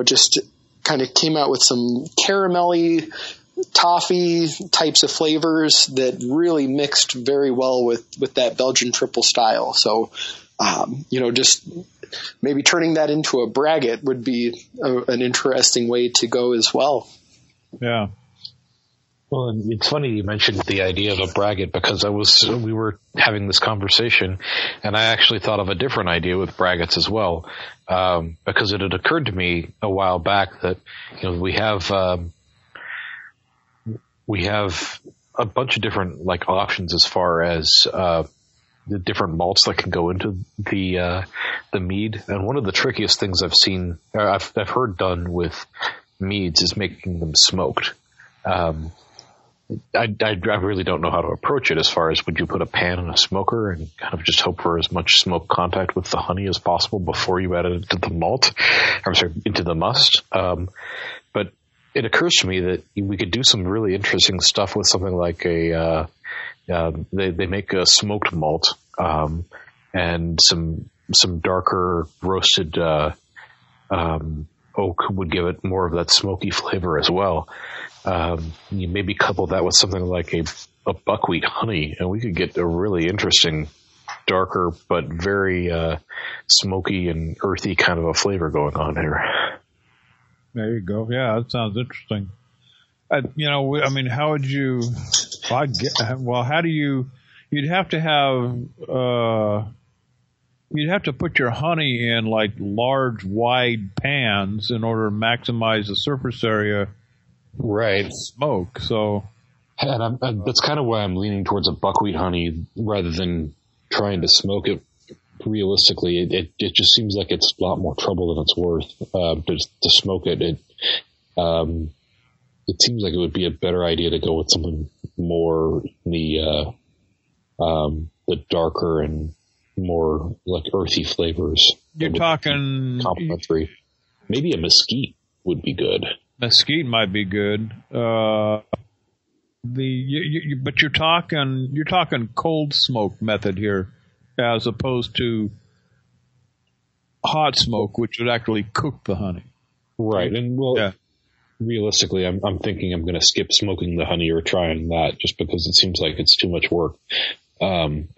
Just kind of came out with some caramelly, toffee types of flavors that really mixed very well with that Belgian triple style. So, just maybe turning that into a braggot would be an interesting way to go as well. Yeah. Well, and it's funny you mentioned the idea of a braggot because we were having this conversation, and I actually thought of a different idea with braggots as well, because it had occurred to me a while back that we have a bunch of different like options as far as the different malts that can go into the mead, and one of the trickiest things I've heard done with meads is making them smoked. I really don't know how to approach it as far as would you put a pan in a smoker and kind of just hope for as much smoke contact with the honey as possible before you add it into the malt, into the must. But it occurs to me that we could do some really interesting stuff with something like they make a smoked malt, and some darker roasted, oak would give it more of that smoky flavor as well. You maybe couple that with something like a buckwheat honey, and we could get a really interesting, darker but very smoky and earthy kind of a flavor going on here. There you go. Yeah, that sounds interesting. How would you? How do you? You'd have to put your honey in like large, wide pans in order to maximize the surface area. Right. Smoke. So, and that's kind of why I'm leaning towards a buckwheat honey rather than trying to smoke it. Realistically, it just seems like it's a lot more trouble than it's worth to smoke it. It seems like it would be a better idea to go with something more the darker and more like earthy flavors. You're talking complementary. Maybe a mesquite would be good. Mesquite might be good. But you're talking cold smoke method here, as opposed to hot smoke, which would actually cook the honey. Right, and yeah. realistically, I'm thinking I'm going to skip smoking the honey or trying that just because it seems like it's too much work. And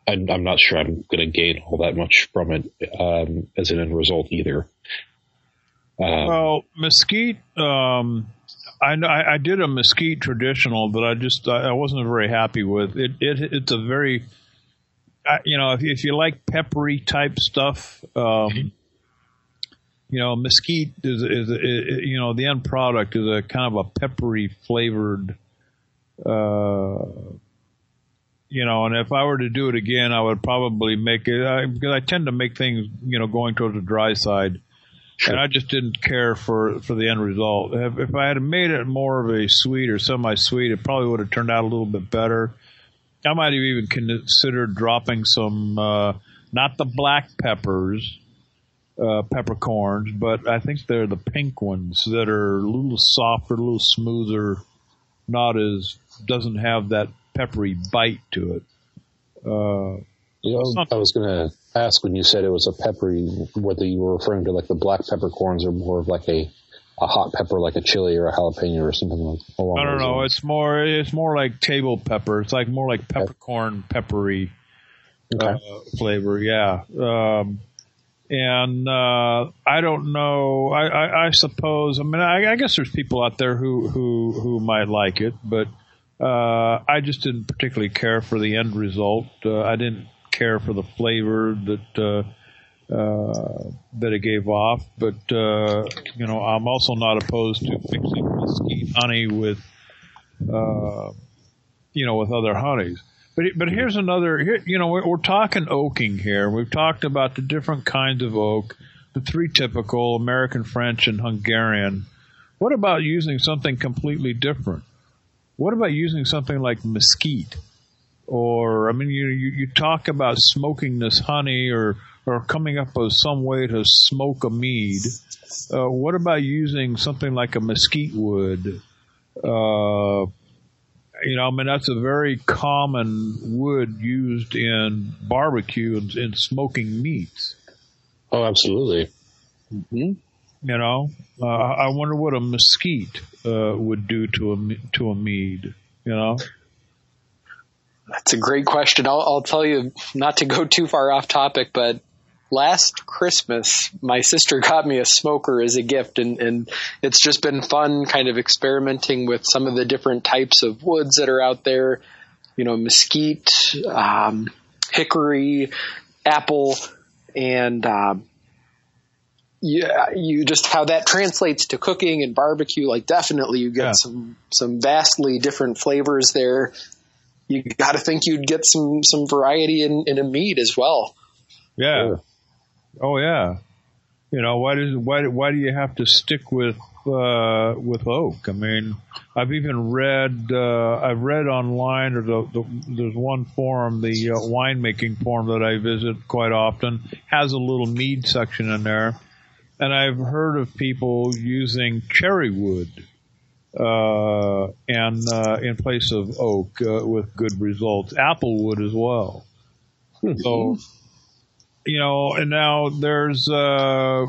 I'm not sure I'm going to gain all that much from it as an end result either. Well, mesquite, I did a mesquite traditional that I wasn't very happy with. It's a very, if you like peppery type stuff, mesquite is the end product is a kind of a peppery flavored, and if I were to do it again, I would probably make it, because I tend to make things, going towards the dry side. Sure. And I just didn't care for the end result. If I had made it more of a sweet or semi-sweet, it probably would have turned out a little bit better. I might have even considered dropping some, not the black peppers, peppercorns, but I think they're the pink ones that are a little softer, a little smoother, doesn't have that peppery bite to it. I was going to ask when you said it was a peppery, whether you were referring to like the black peppercorns or more of like a hot pepper, like a chili or a jalapeno or something like that. I don't know. It's more like table pepper. It's like more like peppercorn peppery flavor. Yeah. And I don't know. I suppose. I mean, I guess there's people out there who might like it, but I just didn't particularly care for the end result. I didn't care for the flavor that it gave off, but I'm also not opposed to mixing mesquite honey with other honeys. But here's another. We're talking oaking here. We've talked about the different kinds of oak, the three typical American, French, and Hungarian. What about using something completely different? What about using something like mesquite? Or, I mean, you talk about smoking this honey or coming up with some way to smoke a mead. What about using something like a mesquite wood? That's a very common wood used in barbecue and in smoking meats. Oh, absolutely. Mm-hmm. I wonder what a mesquite would do to a mead. That's a great question. I'll tell you, not to go too far off topic, but last Christmas, my sister got me a smoker as a gift, and it's just been fun kind of experimenting with some of the different types of woods that are out there, mesquite, hickory, apple, and you just how that translates to cooking and barbecue. Like, definitely you get some vastly different flavors there. You got to think you'd get some variety in a mead as well. Yeah. Sure. Oh yeah. Why do you have to stick with oak? I mean, I've even read online, or there's one forum, the winemaking forum that I visit quite often, has a little mead section in there, and I've heard of people using cherry wood and in place of oak with good results. Apple wood as well. So, and now there's I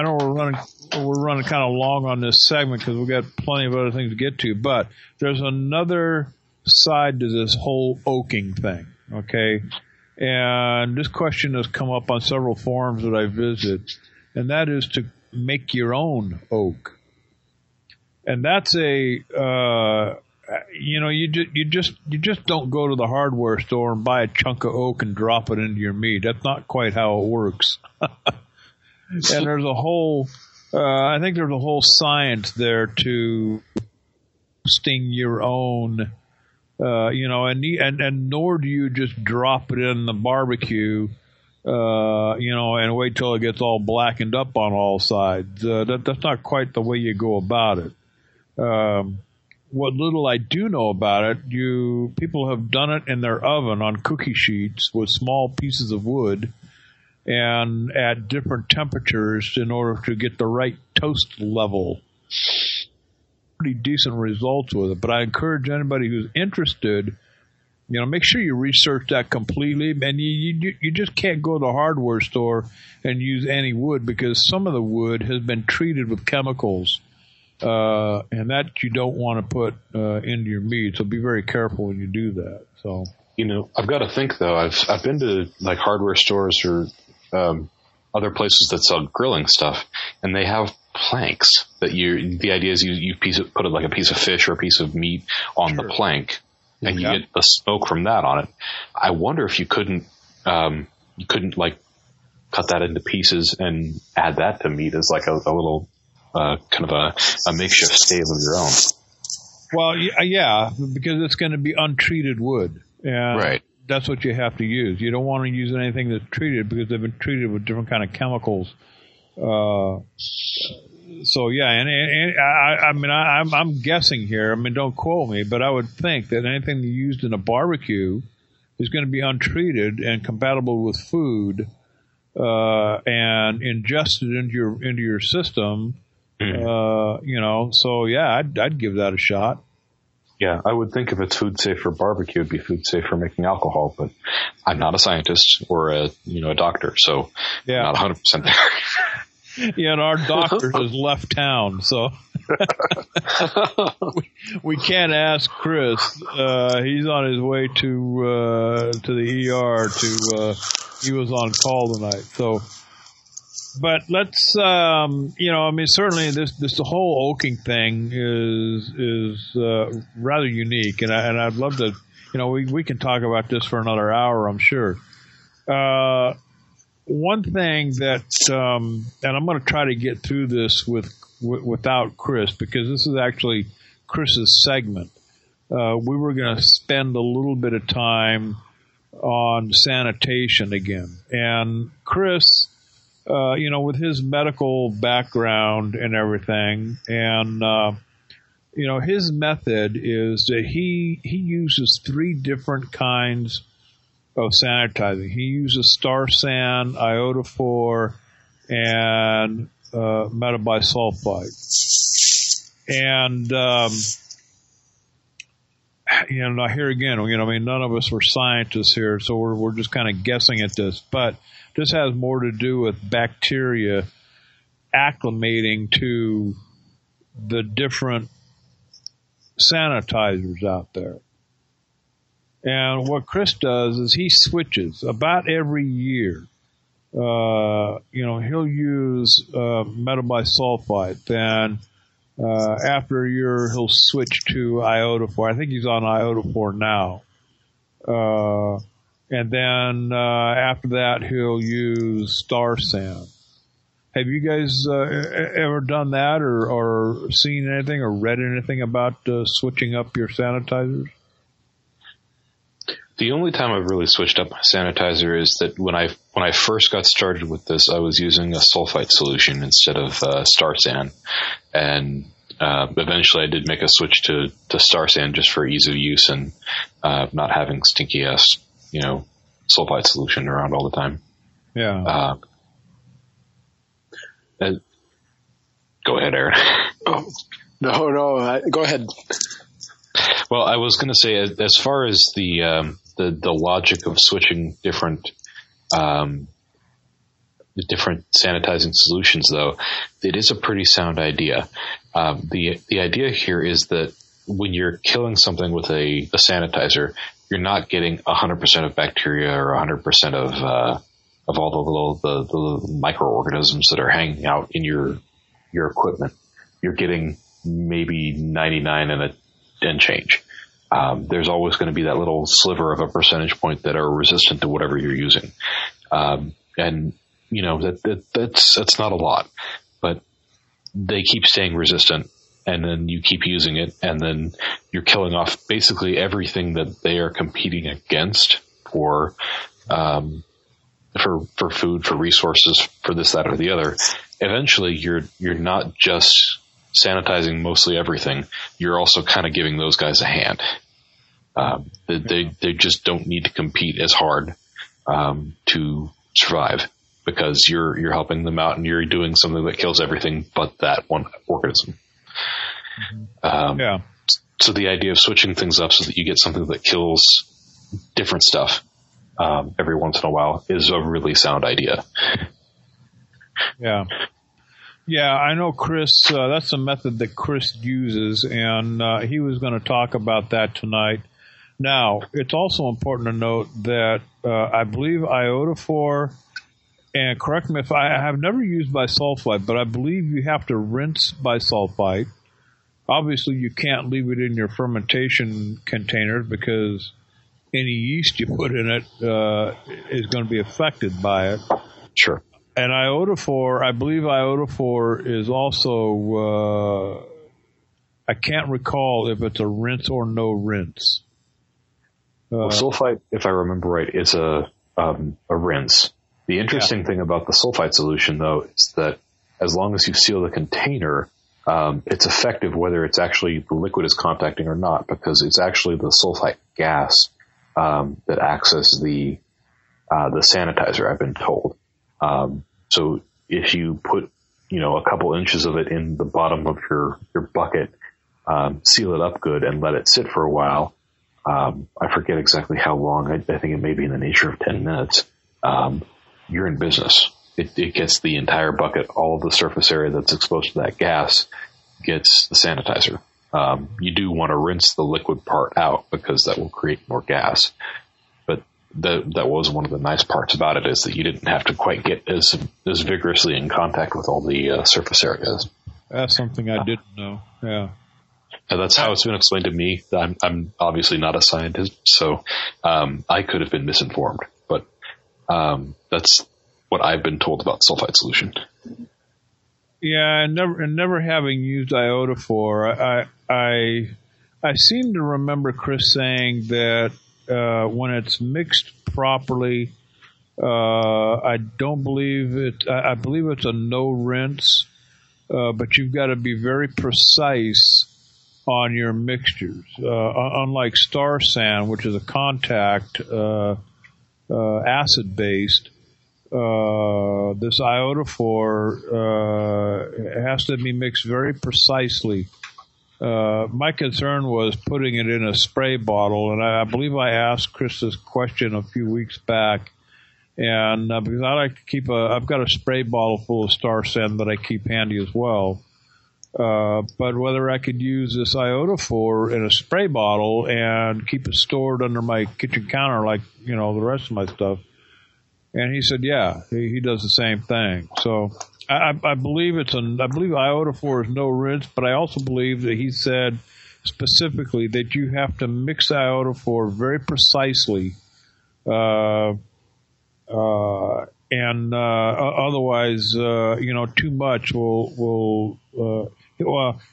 know we're running kind of long on this segment because we've got plenty of other things to get to, but there's another side to this whole oaking thing. Okay, and this question has come up on several forums that I visit, and that is to make your own oak. And that's you just don't go to the hardware store and buy a chunk of oak and drop it into your mead. That's not quite how it works. And there's a whole, I think there's a whole science there to sting your own, and nor do you just drop it in the barbecue, and wait till it gets all blackened up on all sides. That's not quite the way you go about it. What little I do know about it, people have done it in their oven on cookie sheets with small pieces of wood and at different temperatures in order to get the right toast level. Pretty decent results with it, but I encourage anybody who's interested, make sure you research that completely, and you just can't go to the hardware store and use any wood, because some of the wood has been treated with chemicals and that you don't want to put into your meat. So be very careful when you do that. So I've got to think though. I've been to like hardware stores or other places that sell grilling stuff, and they have planks that the idea is you put like a piece of fish or a piece of meat on the plank, and you get the smoke from that on it. I wonder if you couldn't like cut that into pieces and add that to meat as like a little kind of a makeshift stave of your own. Well, yeah, because it's going to be untreated wood, and right. That's what you have to use. You don't want to use anything that's treated because they've been treated with different kind of chemicals. So yeah, and I'm guessing here. I mean, don't quote me, but I would think that anything used in a barbecue is going to be untreated and compatible with food, and ingested into your system. So yeah, I'd give that a shot. Yeah, I would think if it's food safe for barbecue, it'd be food safe for making alcohol, but I'm not a scientist or a doctor, so I'm not 100% there. Yeah, and our doctor has left town, so we can't ask Chris. He's on his way to the ER he was on call tonight, so. But let's, certainly this whole oaking thing is rather unique, and I'd love to, we can talk about this for another hour, I'm sure. One thing that, and I'm going to try to get through this without Chris, because this is actually Chris's segment. We were going to spend a little bit of time on sanitation again, and Chris. With his medical background and everything, and his method is that he uses 3 different kinds of sanitizing. He uses Star San, iodophor, and metabisulfite. And here again, none of us were scientists here, so we're just kind of guessing at this, but. This has more to do with bacteria acclimating to the different sanitizers out there. And what Chris does is he switches about every year. He'll use metabisulfite. Then after a year, he'll switch to iodophor. I think he's on iodophor now. And then after that, he'll use Star San. Have you guys ever done that or seen anything or read anything about switching up your sanitizers? The only time I've really switched up my sanitizer is that when I first got started with this, I was using a sulfite solution instead of Star San. And eventually I did make a switch to Star San just for ease of use and not having stinky ass sulfite solution around all the time. Yeah. Go ahead, Aaron. Oh, no, go ahead. Well, I was going to say, as far as the logic of switching different sanitizing solutions, though, it is a pretty sound idea. The idea here is that when you're killing something with a sanitizer, you're not getting 100% of bacteria or 100% of all the microorganisms that are hanging out in your equipment. You're getting maybe 99 and change. There's always going to be that little sliver of a percentage point that are resistant to whatever you're using. And that's not a lot, but they keep staying resistant. And then you keep using it, and then you're killing off basically everything that they are competing against for food, for resources, for this, that, or the other. Eventually, you're not just sanitizing mostly everything. You're also kind of giving those guys a hand. They just don't need to compete as hard to survive because you're helping them out and you're doing something that kills everything but that one organism. So the idea of switching things up so that you get something that kills different stuff every once in a while is a really sound idea. Yeah. Yeah, I know Chris. That's a method that Chris uses, and he was going to talk about that tonight. Now, it's also important to note that I believe iodophor, and correct me if I have never used bisulfite, but I believe you have to rinse bisulfite. Obviously, you can't leave it in your fermentation container because any yeast you put in it is going to be affected by it. Sure. And iodophor, I believe iodophor is also, I can't recall if it's a rinse or no rinse. Well, sulfite, if I remember right, is a rinse. The interesting thing about the sulfite solution, though, is that as long as you seal the container, it's effective whether it's actually the liquid is contacting or not, because it's actually the sulfite gas that acts as the sanitizer, I've been told. So if you put, a couple inches of it in the bottom of your bucket, seal it up good and let it sit for a while. I forget exactly how long. I think it may be in the nature of 10 minutes. You're in business. It gets the entire bucket, all of the surface area that's exposed to that gas gets the sanitizer. You do want to rinse the liquid part out because that will create more gas. But that was one of the nice parts about it, is that you didn't have to quite get as vigorously in contact with all the surface areas. That's something I didn't know. Yeah. And that's how it's been explained to me. I'm obviously not a scientist, so I could have been misinformed. But that's what I've been told about sulfite solution. Yeah, and never having used iodophor, I seem to remember Chris saying that when it's mixed properly, I don't believe it. I believe it's a no rinse, but you've got to be very precise on your mixtures. Unlike star sand, which is a contact acid based. This iodophor has to be mixed very precisely. My concern was putting it in a spray bottle, and I believe I asked Chris this question a few weeks back. And because I like to keep I've got a spray bottle full of star sand that I keep handy as well. But whether I could use this iodophor in a spray bottle and keep it stored under my kitchen counter like, the rest of my stuff. And he said, yeah, he does the same thing. So I believe I believe iodophor is no rinse, but I also believe that he said specifically that you have to mix iodophor very precisely, and otherwise, too much will the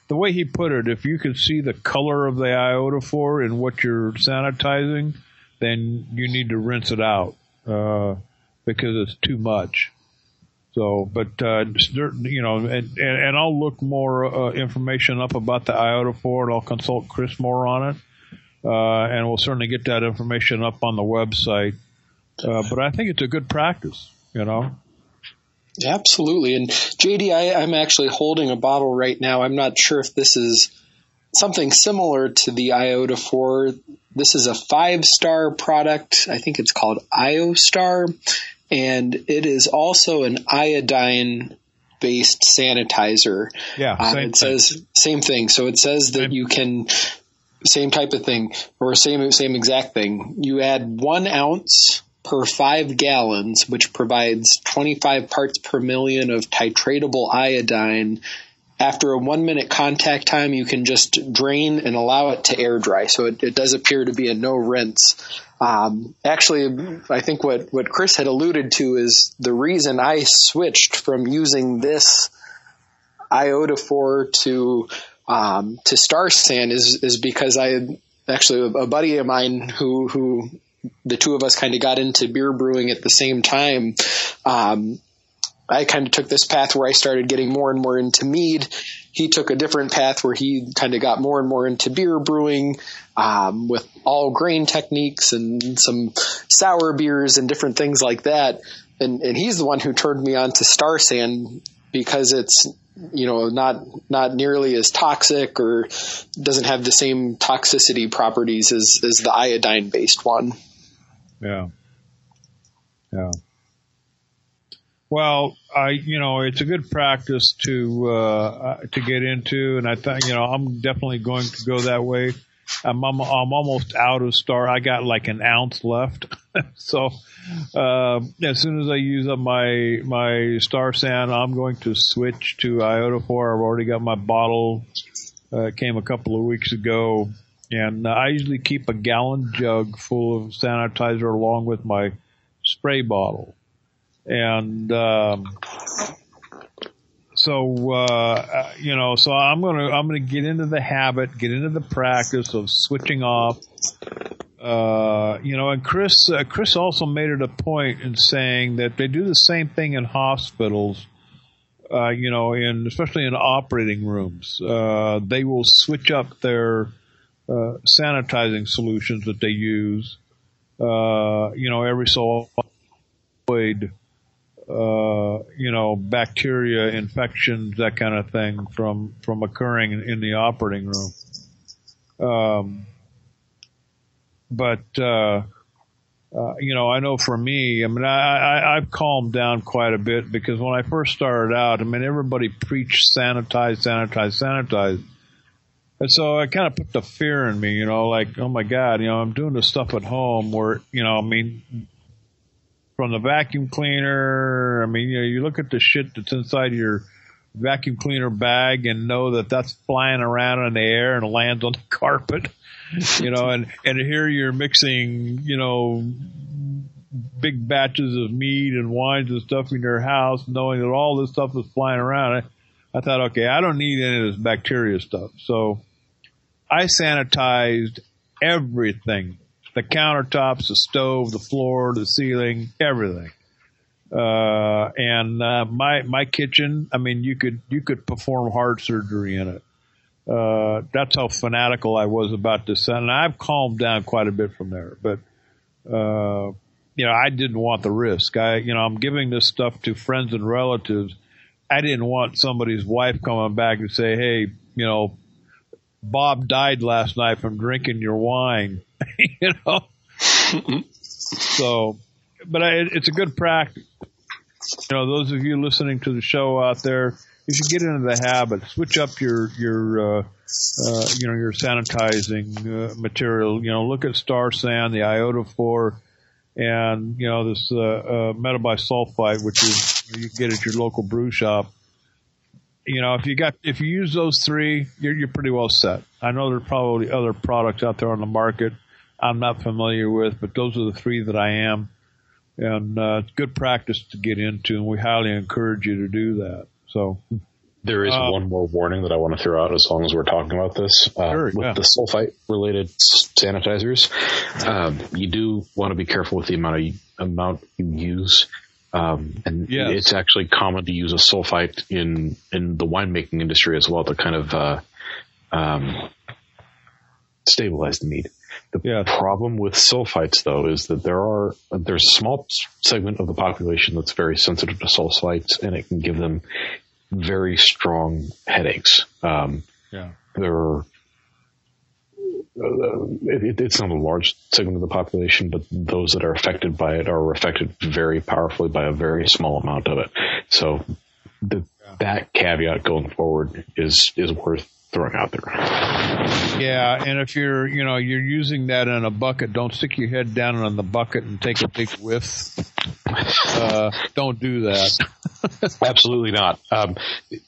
way he put it, if you could see the color of the iodophor in what you're sanitizing, then you need to rinse it out. Because it's too much. So, but, and I'll look more information up about the iodophor, and I'll consult Chris more on it. And we'll certainly get that information up on the website. But I think it's a good practice, Absolutely. And JD, I'm actually holding a bottle right now. I'm not sure if this is something similar to the iodophor. This is a 5-star product. I think it's called IoStar. And it is also an iodine-based sanitizer. Yeah, it says same thing. So it says that you can, same type of thing, or same exact thing. You add 1 ounce per 5 gallons, which provides 25 parts per million of titratable iodine. After a 1-minute contact time, you can just drain and allow it to air dry. So it does appear to be a no rinse. Actually, I think what Chris had alluded to is the reason I switched from using this iodophor to star sand is because a buddy of mine who the two of us kind of got into beer brewing at the same time. I kind of took this path where I started getting more and more into mead. He took a different path where he kind of got more and more into beer brewing, with all grain techniques and some sour beers and different things like that. And he's the one who turned me on to star sand because it's, not nearly as toxic or doesn't have the same toxicity properties as the iodine based one. Yeah. Yeah. Well, it's a good practice to get into, and I think, I'm definitely going to go that way. I'm almost out of star. I got like an ounce left. So, as soon as I use up my star sand, I'm going to switch to iodophore. I've already got my bottle. It came a couple of weeks ago, and I usually keep a gallon jug full of sanitizer along with my spray bottle. And, so I'm going to get into the habit, get into the practice of switching off. And Chris also made it a point in saying that they do the same thing in hospitals, especially in operating rooms. They will switch up their, sanitizing solutions that they use, every so often. Bacteria, infections, that kind of thing from occurring in the operating room. I know for me, I've calmed down quite a bit, because when I first started out, everybody preached sanitize. And so I kind of put the fear in me, like, oh my God, I'm doing this stuff at home where, from the vacuum cleaner, you look at the shit that's inside your vacuum cleaner bag and know that that's flying around in the air and lands on the carpet, and here you're mixing, big batches of mead and wines and stuff in your house, knowing that all this stuff is flying around. I thought, okay, I don't need any of this bacteria stuff. So I sanitized everything. The countertops, the stove, the floor, the ceiling, everything. My kitchen, you could perform heart surgery in it. That's how fanatical I was about this. And I've calmed down quite a bit from there, but, I didn't want the risk. I'm giving this stuff to friends and relatives. I didn't want somebody's wife coming back and say, hey, Bob died last night from drinking your wine. So, but it's a good practice. Those of you listening to the show out there, you should get into the habit. Switch up your sanitizing material. Look at Star San, the iodophore, and this metabisulfite, which is you get at your local brew shop. If you use those three, you're pretty well set. I know there's probably other products out there on the market I'm not familiar with, but those are the three that I am. And it's good practice to get into, and we highly encourage you to do that. So there is one more warning that I want to throw out as long as we're talking about this. With the sulfite-related sanitizers, you do want to be careful with the amount you use. It's actually common to use a sulfite in the winemaking industry as well to kind of stabilize the mead. The problem with sulfites, though, is that there's a small segment of the population that's very sensitive to sulfites, and it can give them very strong headaches. It's not a large segment of the population, but those that are affected by it are affected very powerfully by a very small amount of it. So that caveat going forward is worth throwing out there. Yeah, and if you're using that in a bucket, don't stick your head down in the bucket and take a big whiff. Don't do that. Absolutely not.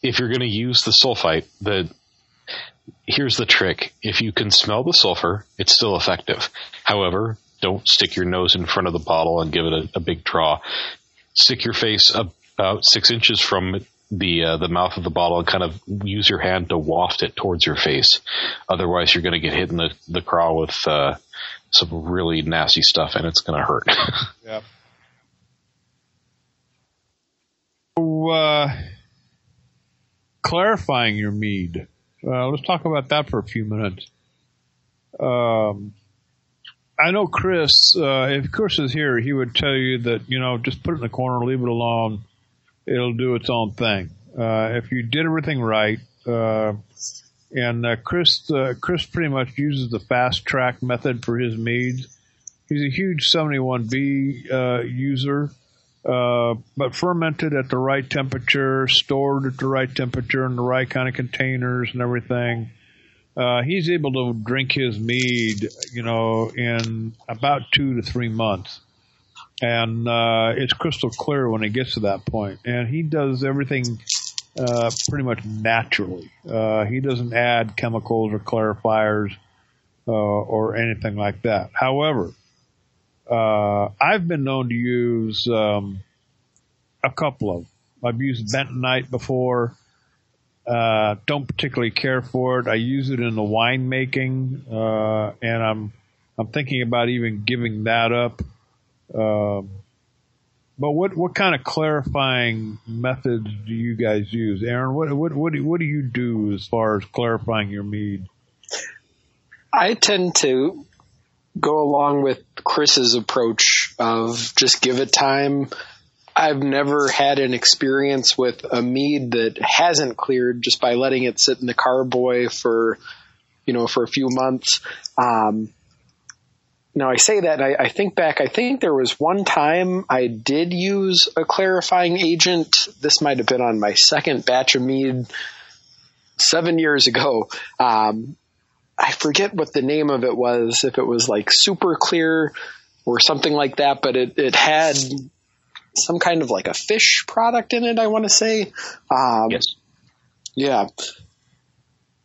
If you're going to use the sulfite, here's the trick. If you can smell the sulfur, it's still effective. However, don't stick your nose in front of the bottle and give it a big draw. Stick your face about 6 inches from the mouth of the bottle and kind of use your hand to waft it towards your face. Otherwise, you're going to get hit in the craw with some really nasty stuff, and it's going to hurt. Yeah. So, clarifying your mead. Let's talk about that for a few minutes. I know Chris, if Chris is here, he would tell you that, just put it in the corner, leave it alone. It'll do its own thing. If you did everything right, and Chris pretty much uses the fast track method for his meads. He's a huge 71B user. but fermented at the right temperature, stored at the right temperature in the right kind of containers and everything. He's able to drink his mead, in about 2 to 3 months. And it's crystal clear when it gets to that point. And he does everything pretty much naturally. He doesn't add chemicals or clarifiers or anything like that. However, I've been known to use a couple of them. I've used bentonite before. Don't particularly care for it. I use it in the wine making, and I'm thinking about even giving that up. But what kind of clarifying methods do you guys use, Aaron? What do you do as far as clarifying your mead? I tend to go along with Chris's approach of just give it time. I've never had an experience with a mead that hasn't cleared just by letting it sit in the carboy for a few months. Now I say that, and I think back, I think there was one time I did use a clarifying agent. This might have been on my second batch of mead 7 years ago. I forget what the name of it was, if it was like super clear or something like that, but it had some kind of like a fish product in it, I want to say. Yes. Yeah.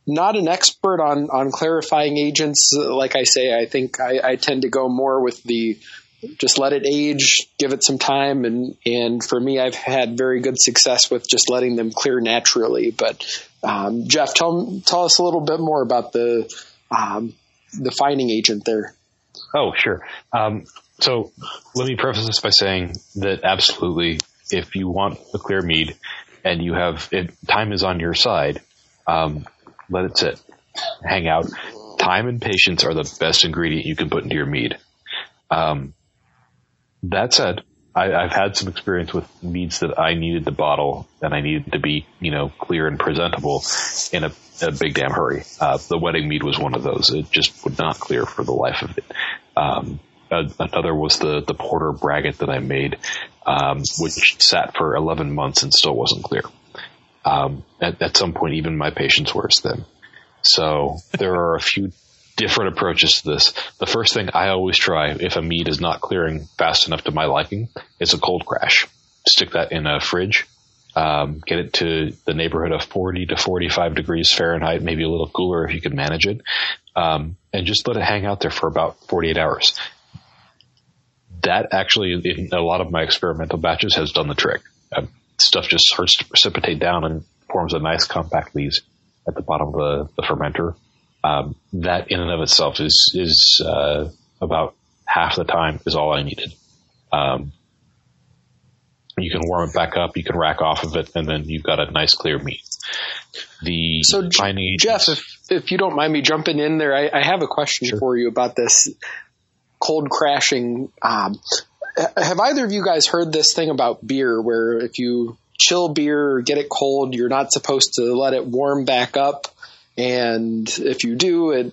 Not an expert on clarifying agents. Like I say, I think I tend to go more with the just let it age, give it some time. And for me, I've had very good success with just letting them clear naturally. But Jeff, tell us a little bit more about the fining agent there. Oh, sure. So let me preface this by saying that absolutely, if you want a clear mead and time is on your side, let it sit, hang out. Time and patience are the best ingredient you can put into your mead. That said, I've had some experience with meads that I needed to bottle and I needed to be, clear and presentable in a big damn hurry. The wedding mead was one of those. It just would not clear for the life of it. Another was the porter braggot that I made, which sat for 11 months and still wasn't clear. At some point, even my patience wears thin. So there are a few different approaches to this. The first thing I always try, if a mead is not clearing fast enough to my liking, is a cold crash. Stick that in a fridge, get it to the neighborhood of 40 to 45 degrees Fahrenheit, maybe a little cooler if you can manage it, and just let it hang out there for about 48 hours. That actually, in a lot of my experimental batches, has done the trick. Stuff just starts to precipitate down and forms a nice compact lees at the bottom of the fermenter. That in and of itself is about half the time is all I needed. You can warm it back up, you can rack off of it, and then you've got a nice clear mead. Jeff, if you don't mind me jumping in there, I have a question for you about this cold crashing. Have either of you guys heard this thing about beer where if you chill beer or get it cold, you're not supposed to let it warm back up? And if you do, it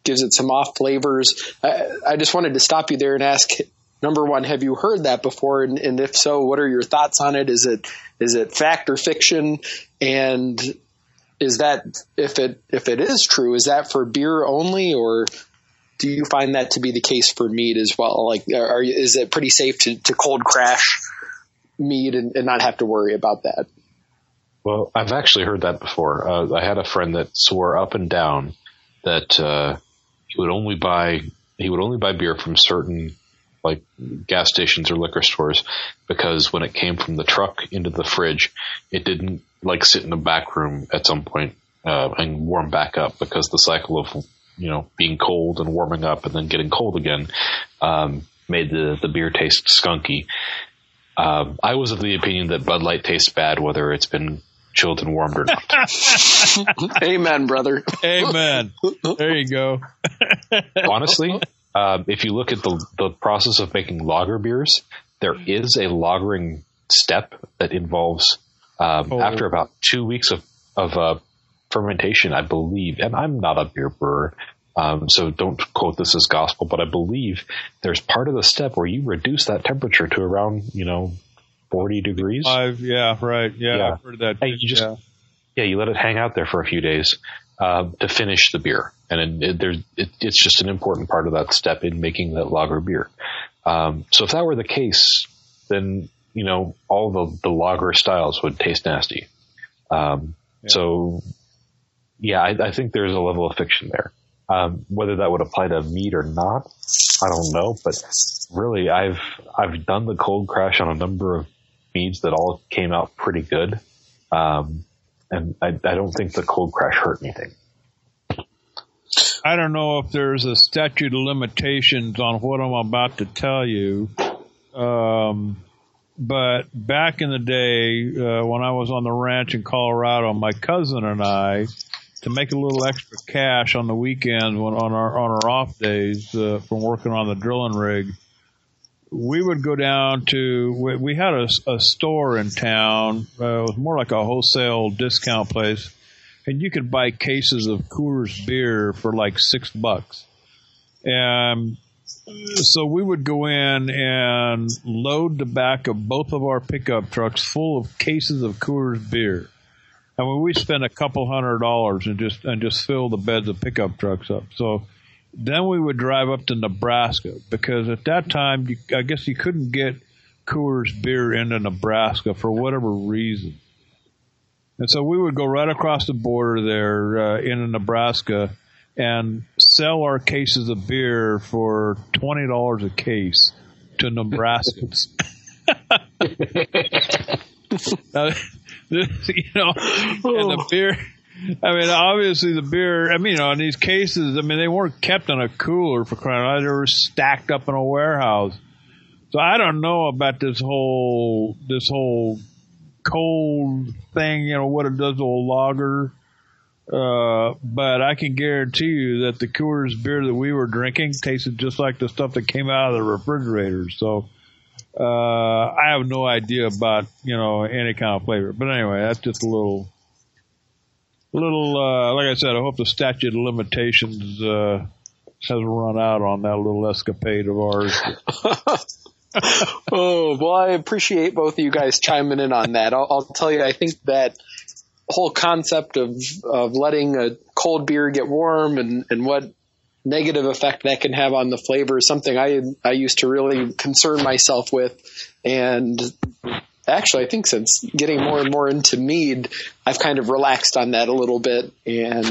gives it some off flavors. I just wanted to stop you there and ask, number one, have you heard that before? And if so, what are your thoughts on it? Is it fact or fiction? And is that, if it is true, is that for beer only, or do you find that to be the case for mead as well? Like, is it pretty safe to cold crash mead and not have to worry about that? Well, I've actually heard that before. I had a friend that swore up and down that he would only buy beer from certain like gas stations or liquor stores because when it came from the truck into the fridge, it didn't like sit in the back room at some point and warm back up, because the cycle of being cold and warming up and then getting cold again made the beer taste skunky. I was of the opinion that Bud Light tastes bad whether it's been chilled and warmed or not. Amen, brother. Amen. There you go. Honestly, if you look at the process of making lager beers, there is a lagering step that involves after about 2 weeks of fermentation, I believe, and I'm not a beer brewer, So don't quote this as gospel, but I believe there's part of the step where you reduce that temperature to around, 40 degrees. Yeah, right. Yeah, I've heard that. And you just, you let it hang out there for a few days to finish the beer. And it's just an important part of that step in making that lager beer. So if that were the case, then, all the lager styles would taste nasty. So, I think there's a level of fiction there. Whether that would apply to mead or not, I don't know. But really, I've done the cold crash on a number of meads that all came out pretty good. And I don't think the cold crash hurt anything. I don't know if there's a statute of limitations on what I'm about to tell you. But back in the day, when I was on the ranch in Colorado, my cousin and I, to make a little extra cash on the weekends on our off days from working on the drilling rig, we would go down to, we had a store in town. It was more like a wholesale discount place. And you could buy cases of Coors beer for like $6. And so we would go in and load the back of both of our pickup trucks full of cases of Coors beer. I mean, we spent a couple $100 and just fill the beds of pickup trucks up. So then we would drive up to Nebraska, because at that time, I guess you couldn't get Coors beer into Nebraska for whatever reason. And so we would go right across the border there into Nebraska and sell our cases of beer for $20 a case to Nebraskans. And the beer, I mean, obviously the beer, I mean, in these cases, I mean, they weren't kept in a cooler for crying out. They were stacked up in a warehouse. So I don't know about this whole cold thing, what it does to a lager. But I can guarantee you that the Coors beer that we were drinking tasted just like the stuff that came out of the refrigerator. So, I have no idea about, any kind of flavor. But anyway, that's just a little, like I said, I hope the statute of limitations, has run out on that little escapade of ours. Oh, well, I appreciate both of you guys chiming in on that. I'll tell you, I think that whole concept of letting a cold beer get warm and what negative effect that can have on the flavor is something I used to really concern myself with. And actually, I think since getting more and more into mead, I've kind of relaxed on that a little bit. And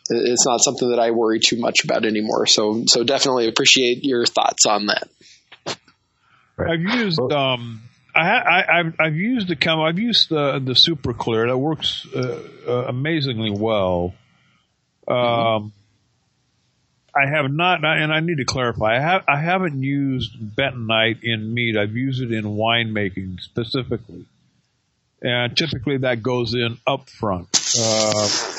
it's not something that I worry too much about anymore. So definitely appreciate your thoughts on that. Right. I've used I've used the Super Clear. That works amazingly well. I have not, and I need to clarify. I haven't used bentonite in mead. I've used it in winemaking specifically, and typically that goes in up front.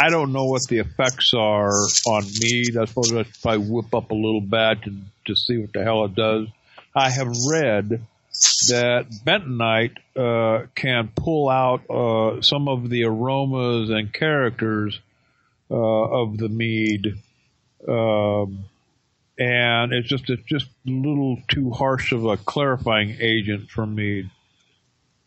I don't know what the effects are on mead. I suppose I should probably whip up a little batch and just see what the hell it does. I have read that bentonite can pull out some of the aromas and characters of the mead, and it's just a little too harsh of a clarifying agent for mead.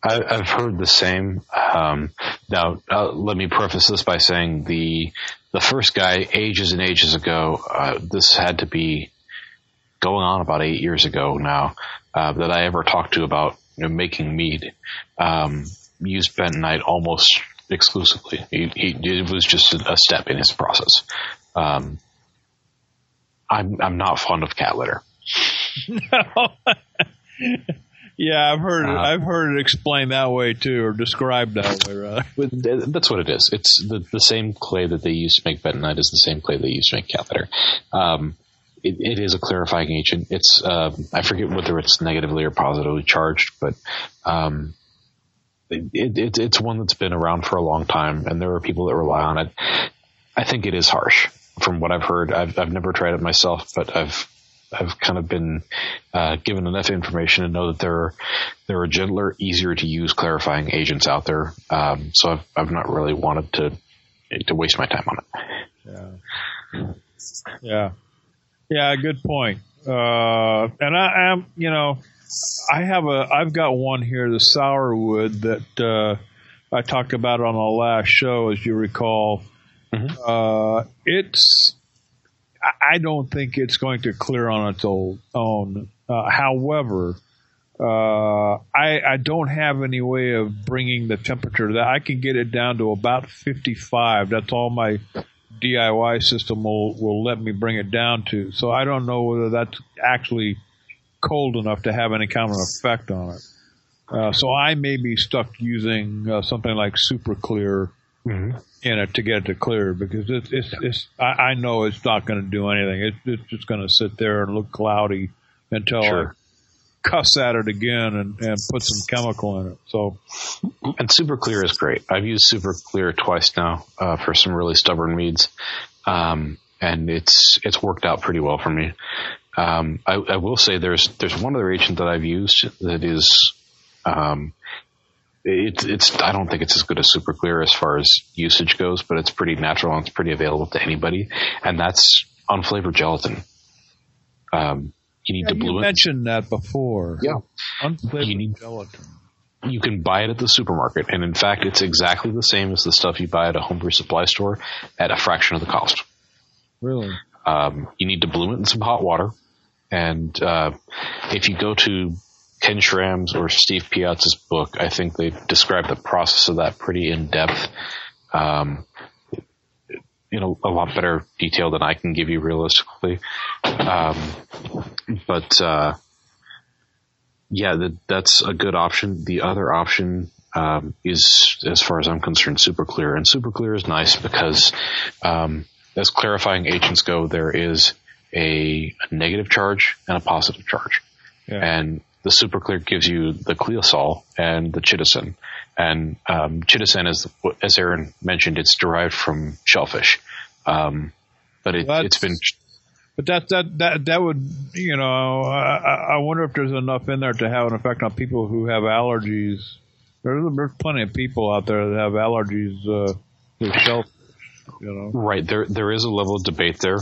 I've heard the same. Now, let me preface this by saying the first guy, ages and ages ago, this had to be going on about 8 years ago now, that I ever talked to about making mead, used bentonite almost exclusively. It was just a step in his process. I'm not fond of cat litter. Yeah, I've heard it explained that way too, or described that way, rather. That's what it is. It's the same clay that they use to make bentonite is the same clay they use to make cat litter. It is a clarifying agent. It's I forget whether it's negatively or positively charged, but it's one that's been around for a long time, and there are people that rely on it. I think it is harsh, from what I've heard. I've never tried it myself, but I've kind of been given enough information to know that there are gentler, easier to use clarifying agents out there. So I've not really wanted to waste my time on it. Yeah. Yeah. Yeah, good point. And I am, I've got one here, the sourwood that I talked about on the last show, as you recall. Mm-hmm. I don't think it's going to clear on its own. However, I don't have any way of bringing the temperature that I can get it down to about 55. That's all my DIY system will let me bring it down to. So I don't know whether that's actually cold enough to have any kind of effect on it. So I may be stuck using something like super clear in it to get it to clear, because I know it's not going to do anything. It's just going to sit there and look cloudy until I cuss at it again and put some chemical in it. So, and super clear is great. I've used super clear twice now for some really stubborn meads, and it's worked out pretty well for me. I will say there's one other agent that I've used that is it's I don't think it's as good as super clear as far as usage goes, but it's pretty natural and it's pretty available to anybody, and that's unflavored gelatin. You need to blue it. You mentioned that before. Yeah. Unflavored gelatin. You can buy it at the supermarket, and in fact, it's exactly the same as the stuff you buy at a homebrew supply store at a fraction of the cost. Really? You need to bloom it in some hot water, and if you go to Ken Schramm's or Steve Piazza's book, I think they describe the process of that pretty in depth. A lot better detail than I can give you realistically. That's a good option. The other option is, as far as I'm concerned, super clear. And super clear is nice because as clarifying agents go, there is a negative charge and a positive charge. Yeah. And the super clear gives you the Cleosol and the chitosan. And chitosan is, as Aaron mentioned, it's derived from shellfish. But it's been. But that would, I wonder if there's enough in there to have an effect on people who have allergies. There's plenty of people out there that have allergies with shellfish. Right. There is a level of debate there.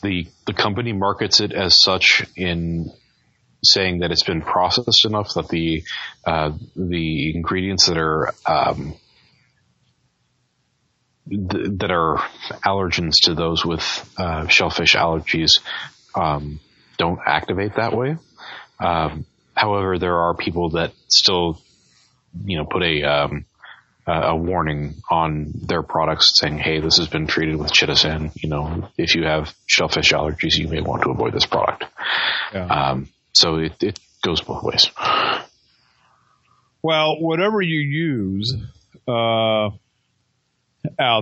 The company markets it as such in saying that it's been processed enough that the ingredients that are allergens to those with shellfish allergies don't activate that way. However, there are people that still, put a warning on their products saying, "Hey, this has been treated with chitosan. If you have shellfish allergies, you may want to avoid this product." Yeah. So it goes both ways. Well, whatever you use out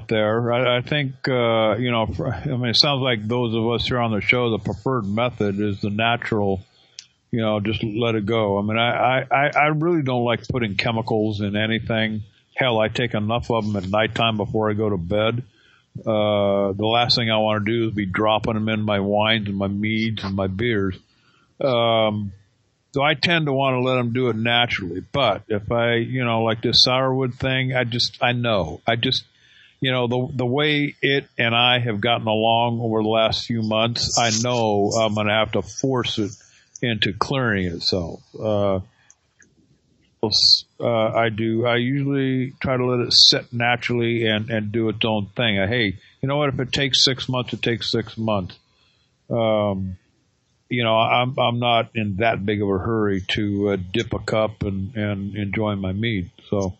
there, I think, it sounds like those of us here on the show, the preferred method is the natural, just let it go. I mean, I really don't like putting chemicals in anything. Hell, I take enough of them at nighttime before I go to bed. The last thing I want to do is be dropping them in my wines and my meads and my beers. So I tend to want to let them do it naturally. But if I, like this sourwood thing, I know. The way it and I have gotten along over the last few months, I know I'm going to have to force it into clearing itself. I do. I usually try to let it sit naturally and do its own thing. Hey, you know what? If it takes 6 months, it takes 6 months. I'm not in that big of a hurry to dip a cup and enjoy my mead. So,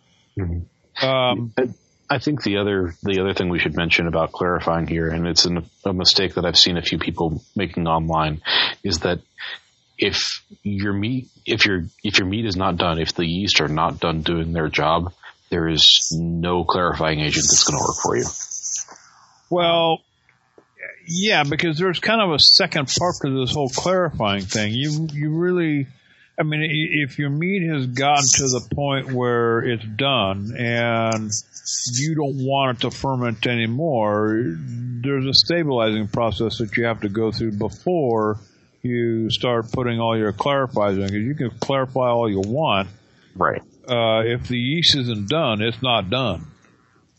I think the other thing we should mention about clarifying here, and it's a mistake that I've seen a few people making online, is that if your meat is not done, if the yeast are not done doing their job, there is no clarifying agent that's going to work for you. Well, yeah, because there's kind of a second part to this whole clarifying thing. You really, if your meat has gotten to the point where it's done and you don't want it to ferment anymore, there's a stabilizing process that you have to go through before you start putting all your clarifiers in. Because you can clarify all you want. Right. If the yeast isn't done, it's not done.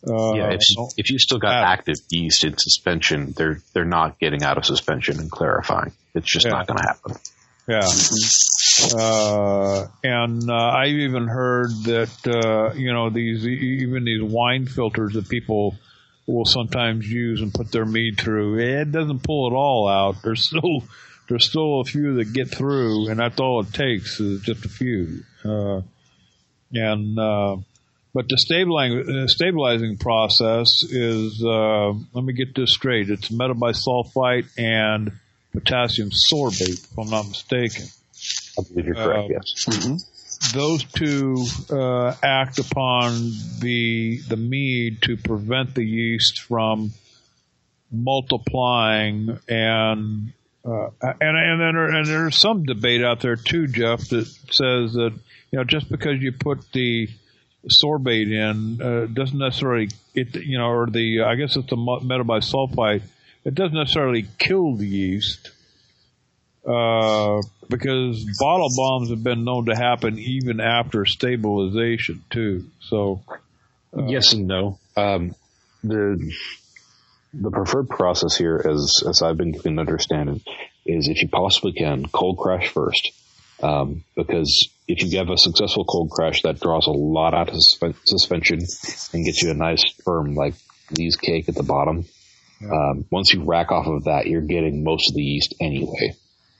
If you still got active yeast in suspension, they're not getting out of suspension and clarifying. It's just not going to happen. Yeah. And I've even heard that these wine filters that people will sometimes use and put their mead through, it doesn't pull it all out. There's still a few that get through, and that's all it takes is just a few. But the stabilizing process is, let me get this straight, it's metabisulfite and potassium sorbate, if I'm not mistaken. I believe you're correct, yes. Those two act upon the mead to prevent the yeast from multiplying, and there's some debate out there too, Jeff, that says that just because you put the sorbate in doesn't necessarily I guess it's the metabisulfite. It doesn't necessarily kill the yeast. Because bottle bombs have been known to happen even after stabilization too. So yes and no. The preferred process here, as I've been given to understand it, is if you possibly can, cold crash first. Because if you have a successful cold crash, that draws a lot out of suspension and gets you a nice firm like Lee's cake at the bottom. Yeah. Once you rack off of that, you're getting most of the yeast anyway.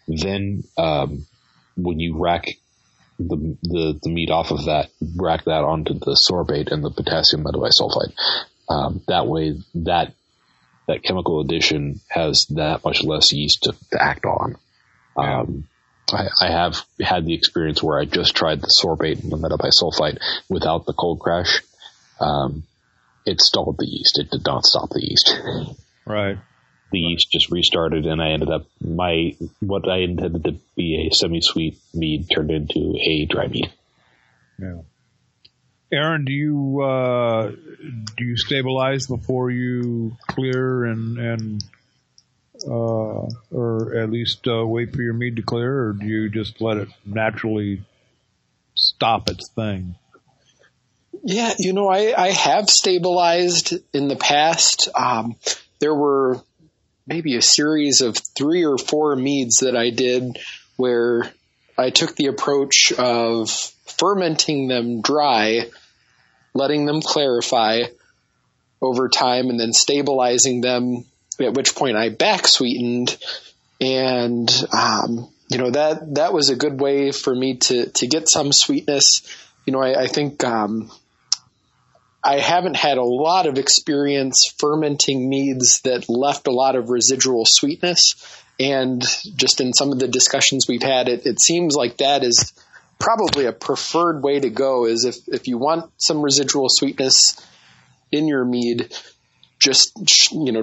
Then, when you rack the meat off of that, rack that onto the sorbate and the potassium metabisulfite. That way, that chemical addition has that much less yeast to act on. Yeah. I have had the experience where I just tried the sorbate and the metabisulfite without the cold crash. It stalled the yeast. It did not stop the yeast. Right. The yeast just restarted, and I ended up what I intended to be a semi-sweet mead turned into a dry mead. Yeah. Aaron, do you stabilize before you clear and or at least wait for your mead to clear, or do you just let it naturally stop its thing? Yeah, I have stabilized in the past. There were maybe a series of 3 or 4 meads that I did where I took the approach of fermenting them dry, letting them clarify over time, and then stabilizing them, at which point I back sweetened. And, that was a good way for me to get some sweetness. I think, I haven't had a lot of experience fermenting meads that left a lot of residual sweetness. And just in some of the discussions we've had, it seems like that is probably a preferred way to go, is if you want some residual sweetness in your mead, just,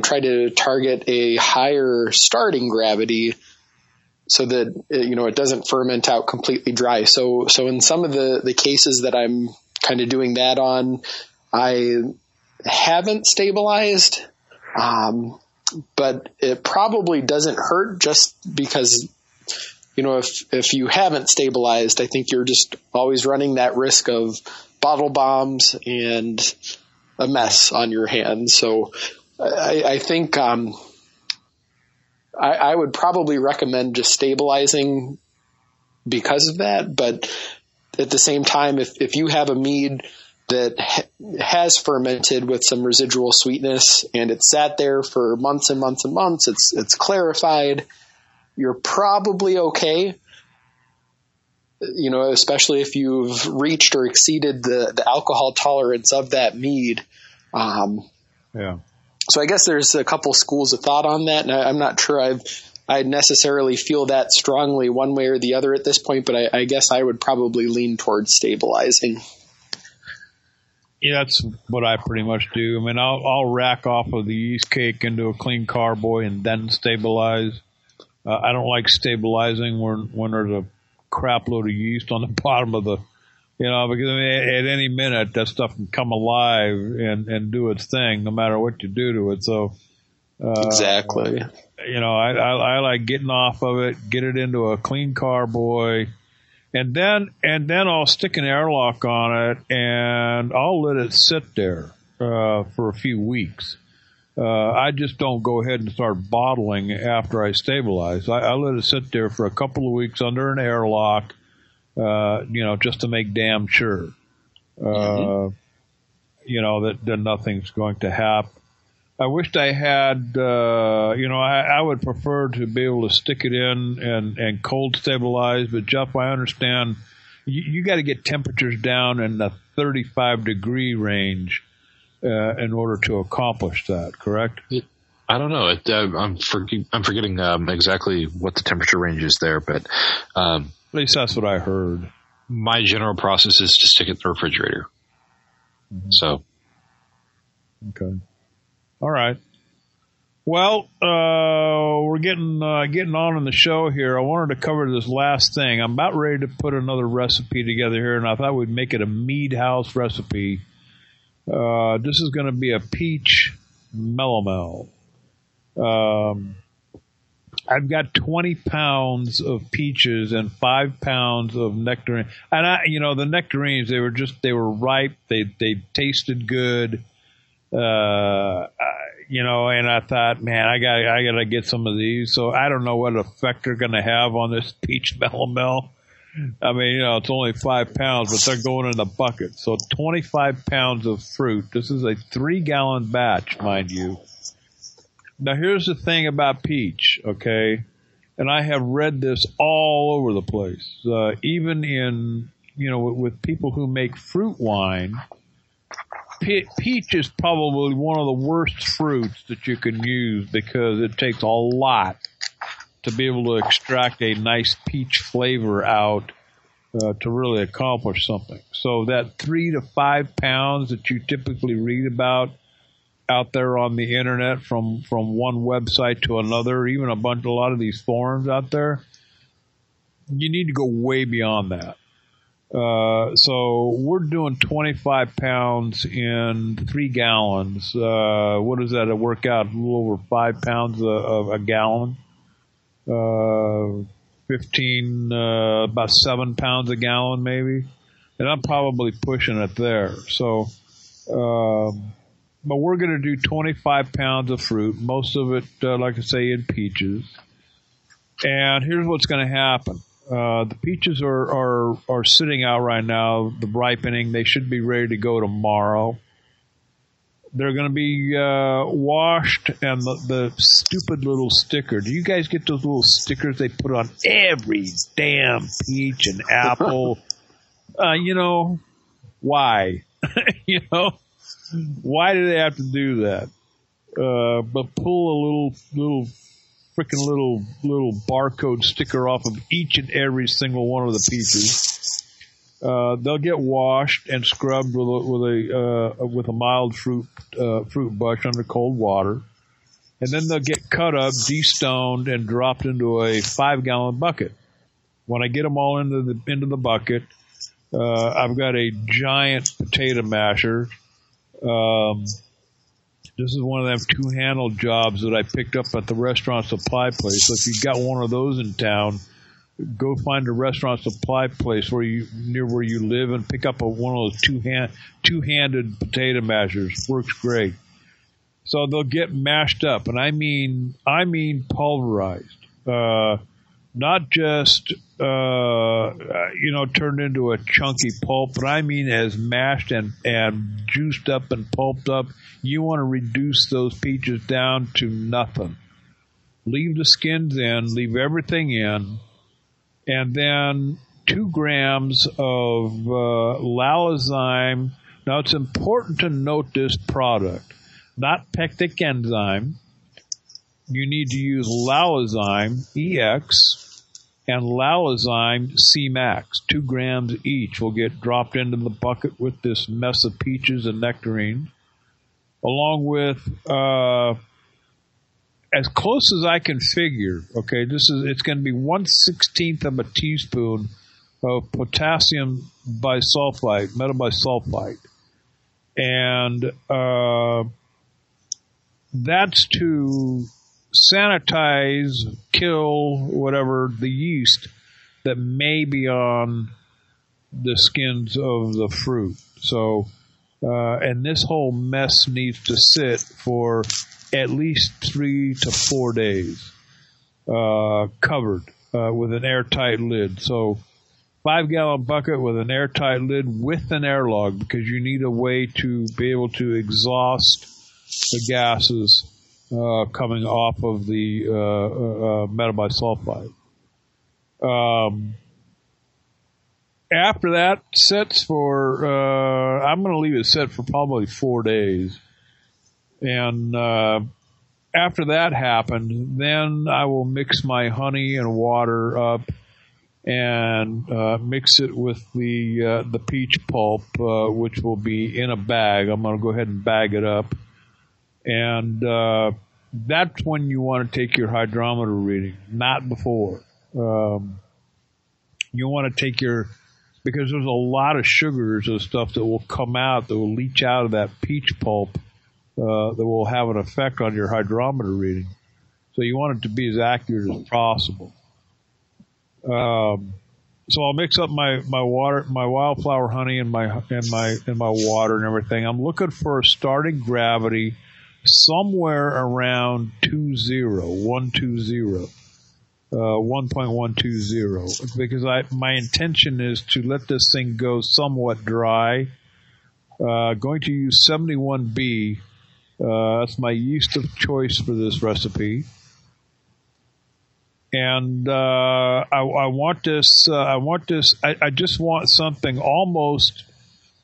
try to target a higher starting gravity so that, it doesn't ferment out completely dry. So in some of the cases that I'm kind of doing that on, I haven't stabilized, but it probably doesn't hurt just because, if you haven't stabilized, I think you're just always running that risk of bottle bombs and a mess on your hands. So I think I would probably recommend just stabilizing because of that. But at the same time, if you have a mead that has fermented with some residual sweetness and it's sat there for months and months and months, it's clarified, you're probably okay. Especially if you've reached or exceeded the alcohol tolerance of that mead. Yeah. So I guess there's a couple schools of thought on that, and I'm not sure I necessarily feel that strongly one way or the other at this point, but I guess I would probably lean towards stabilizing. Yeah, that's what I pretty much do. I mean, I'll rack off of the yeast cake into a clean carboy and then stabilize. I don't like stabilizing when there's a crap load of yeast on the bottom of the, because at any minute that stuff can come alive and do its thing, no matter what you do to it. So exactly. I like getting off of it, get it into a clean carboy. And then I'll stick an airlock on it and I'll let it sit there. for a few weeks. I just don't go ahead and start bottling after I stabilize. I let it sit there for a couple of weeks under an airlock, just to make damn sure, that nothing's going to happen. I wished I had, I would prefer to be able to stick it in and cold stabilize, but Jeff, I understand you got to get temperatures down in the 35-degree range in order to accomplish that, correct? I don't know. I'm forgetting exactly what the temperature range is there, but at least that's what I heard. My general process is to stick it in the refrigerator. Mm-hmm. So, okay, all right. Well, we're getting on in the show here. I wanted to cover this last thing. I'm about ready to put another recipe together here, and I thought we'd make it a Mead House recipe. This is going to be a peach melomel. I've got 20 pounds of peaches and 5 pounds of nectarine. And the nectarines, they were ripe. They tasted good. And I thought, man, I gotta get some of these. So I don't know what effect they're going to have on this peach melomel. I mean, it's only 5 pounds, but they're going in a bucket. So 25 pounds of fruit. This is a 3-gallon batch, mind you. Now, here's the thing about peach, okay? And I have read this all over the place. Even in, with people who make fruit wine, peach is probably one of the worst fruits that you can use because it takes a lot to be able to extract a nice peach flavor out to really accomplish something. So that 3 to 5 pounds that you typically read about out there on the internet from one website to another, even a lot of these forums out there, you need to go way beyond that. So we're doing 25 pounds in 3 gallons. What does that work out? A little over 5 pounds of a gallon. 15, about 7 pounds a gallon maybe. And I'm probably pushing it there. So, but we're going to do 25 pounds of fruit, most of it, like I say, in peaches. And here's what's going to happen. The peaches are sitting out right now, the ripening. They should be ready to go tomorrow. They're going to be washed, and the stupid little sticker. Do you guys get those little stickers they put on every damn peach and apple? Why? Why do they have to do that? But pull a little freaking little barcode sticker off of each and every single one of the peaches. They'll get washed and scrubbed with a mild fruit brush under cold water, and then they'll get cut up, de-stoned, and dropped into a 5-gallon bucket. When I get them all into the bucket, I've got a giant potato masher. This is one of them 2-handle jobs that I picked up at the restaurant supply place. So if you've got one of those in town, go find a restaurant supply place near where you live and pick up one of those two-handed potato mashers. Works great. So they'll get mashed up, and I mean pulverized. Not just turned into a chunky pulp, but I mean as mashed and juiced up and pulped up. You want to reduce those peaches down to nothing. Leave the skins in, leave everything in, and then 2 grams of lalazyme. Now, it's important to note this product, not pectic enzyme. You need to use lalazyme EX and lalazyme C-Max. 2 grams each will get dropped into the bucket with this mess of peaches and nectarines, along with as close as I can figure. Okay, it's going to be 1/16 of a teaspoon of potassium bisulfite, metabisulfite, and that's to sanitize, kill whatever the yeast that may be on the skins of the fruit. So And this whole mess needs to sit for at least 3 to 4 days, covered with an airtight lid. So 5-gallon bucket with an airtight lid with an airlock, because you need a way to be able to exhaust the gases coming off of the metabisulfite. After that sets for, I'm going to leave it set for probably 4 days. And after that happened, then I will mix my honey and water up and mix it with the peach pulp, which will be in a bag. I'm going to go ahead and bag it up. And that's when you want to take your hydrometer reading, not before. You want to take because there's a lot of sugars and stuff that will come out, that will leach out of that peach pulp, that will have an effect on your hydrometer reading. So you want it to be as accurate as possible. So I'll mix up my water, my wildflower honey, and my water and everything. I'm looking for a starting gravity somewhere around 1.120, because my intention is to let this thing go somewhat dry. Going to use 71B. That's my yeast of choice for this recipe. And I just want something almost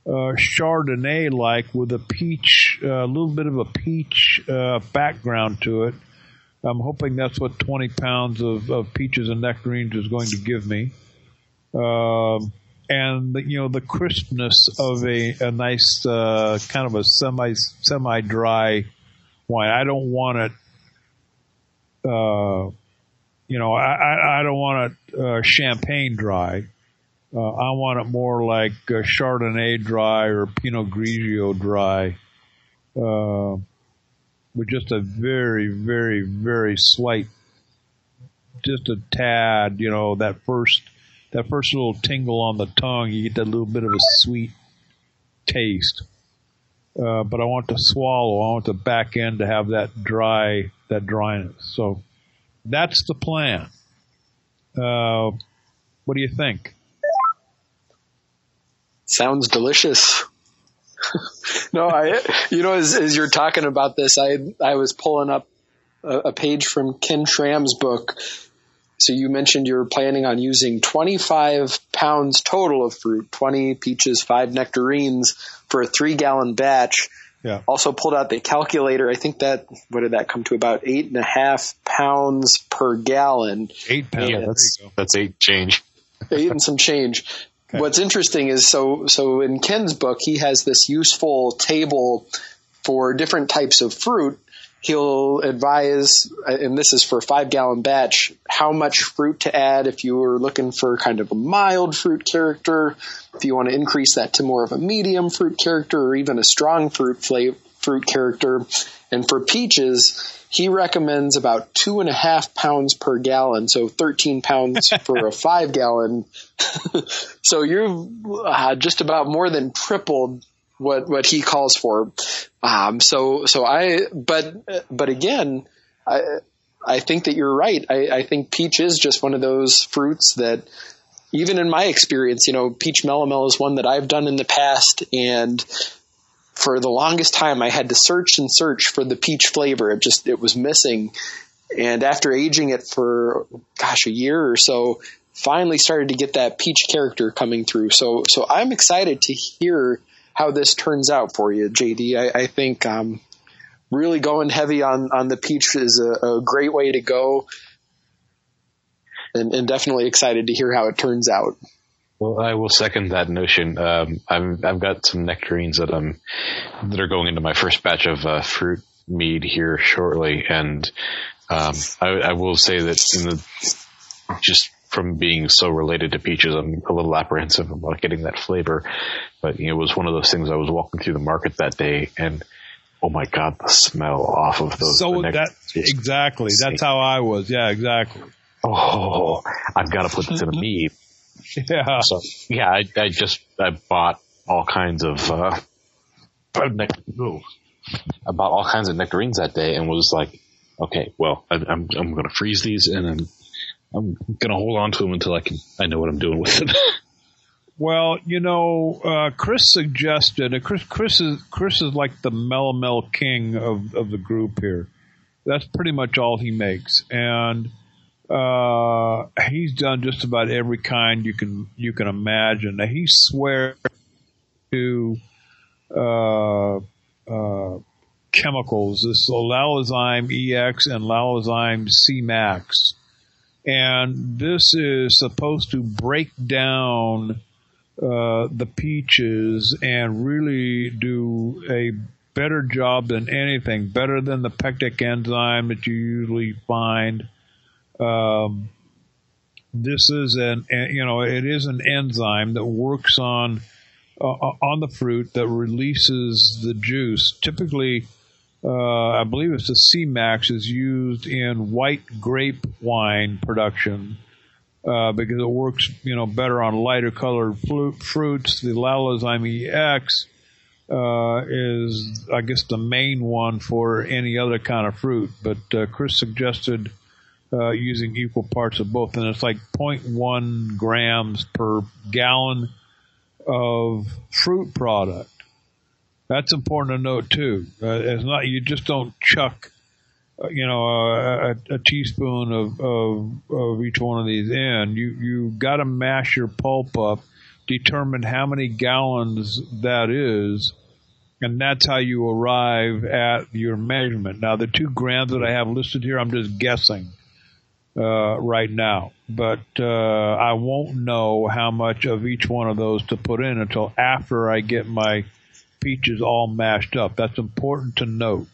Chardonnay-like with a peach, a little bit of a peach background to it. I'm hoping that's what 20 pounds of peaches and nectarines is going to give me. And the crispness of a nice kind of a semi-dry wine. I don't want it. I don't want it champagne dry. I want it more like Chardonnay dry or Pinot Grigio dry, with just a very, very, very slight, just a tad. That first little tingle on the tongue, you get that little bit of a sweet taste. But I want to swallow. I want the back end to have that dryness. So that's the plan. What do you think? Sounds delicious. No, as you're talking about this, I was pulling up a page from Ken Schramm's book. So you mentioned you're planning on using 25 pounds total of fruit, 20 peaches, 5 nectarines for a 3-gallon batch. Yeah. Also pulled out the calculator. I think what did that come to? About 8.5 pounds per gallon. 8 pounds. Yeah, that's 8 change. 8 and some change. Okay. What's interesting is, so in Ken's book, he has this useful table for different types of fruit. He'll advise, and this is for a 5-gallon batch, how much fruit to add if you were looking for kind of a mild fruit character, if you want to increase that to more of a medium fruit character, or even a strong fruit character. And for peaches, he recommends about 2.5 pounds per gallon, so 13 pounds for a 5-gallon. So you've just about more than tripled what he calls for. But again, I think that you're right. I think peach is just one of those fruits that, even in my experience, peach melomel is one that I've done in the past, and for the longest time I had to search for the peach flavor. It was missing. And after aging it for, a year or so, finally started to get that peach character coming through. So I'm excited to hear how this turns out for you, JD. I think really going heavy on the peach is a great way to go, and definitely excited to hear how it turns out. Well, I will second that notion. I've got some nectarines that are going into my first batch of fruit mead here shortly, and I will say that just from being so related to peaches, I'm a little apprehensive about getting that flavor. But it was one of those things. I was walking through the market that day, and oh my God, the smell off of those. So exactly. That's how I was. Yeah, exactly. Oh, I've got to put this in a mead. Yeah. So yeah, I bought all kinds of bought all kinds of nectarines that day and was like, okay, well, I'm going to freeze these and I'm going to hold on to them until I know what I'm doing with them. Well, Chris suggested, Chris is like the melomel king of the group here. That's pretty much all he makes. And he's done just about every kind you can imagine. Now, he swears to chemicals, this lallozyme EX and lallozyme C-Max. And this is supposed to break down the peaches and really do a better job than anything, better than the pectic enzyme that you usually find. This is it is an enzyme that works on the fruit that releases the juice. Typically, I believe it's the C-Max is used in white grape wine production because it works, better on lighter colored fruits. The lallozyme EX is, I guess, the main one for any other kind of fruit. But Chris suggested using equal parts of both, and it's like 0.1 grams per gallon of fruit product. That's important to note too. It's not, you just don't chuck, a teaspoon of each one of these in. You got to mash your pulp up, determine how many gallons that is, and that's how you arrive at your measurement. Now, the 2 grams that I have listed here, I'm just guessing right now, but I won't know how much of each one of those to put in until after I get my peaches all mashed up. That's important to note.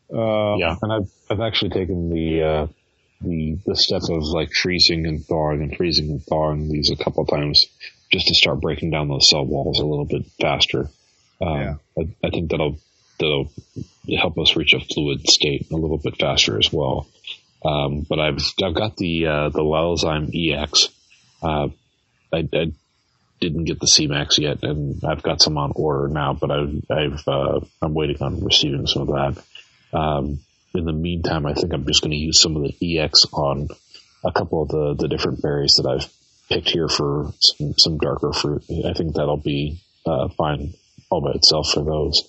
And I've actually taken the step of like freezing and thawing these a couple of times just to start breaking down those cell walls a little bit faster. I think that'll help us reach a fluid state a little bit faster as well. But I've got the lallozyme EX. I didn't get the C-Max yet, and I've got some on order now, but I'm waiting on receiving some of that. In the meantime, I think I'm just going to use some of the EX on a couple of the different berries that I've picked here for some darker fruit. I think that'll be fine all by itself for those.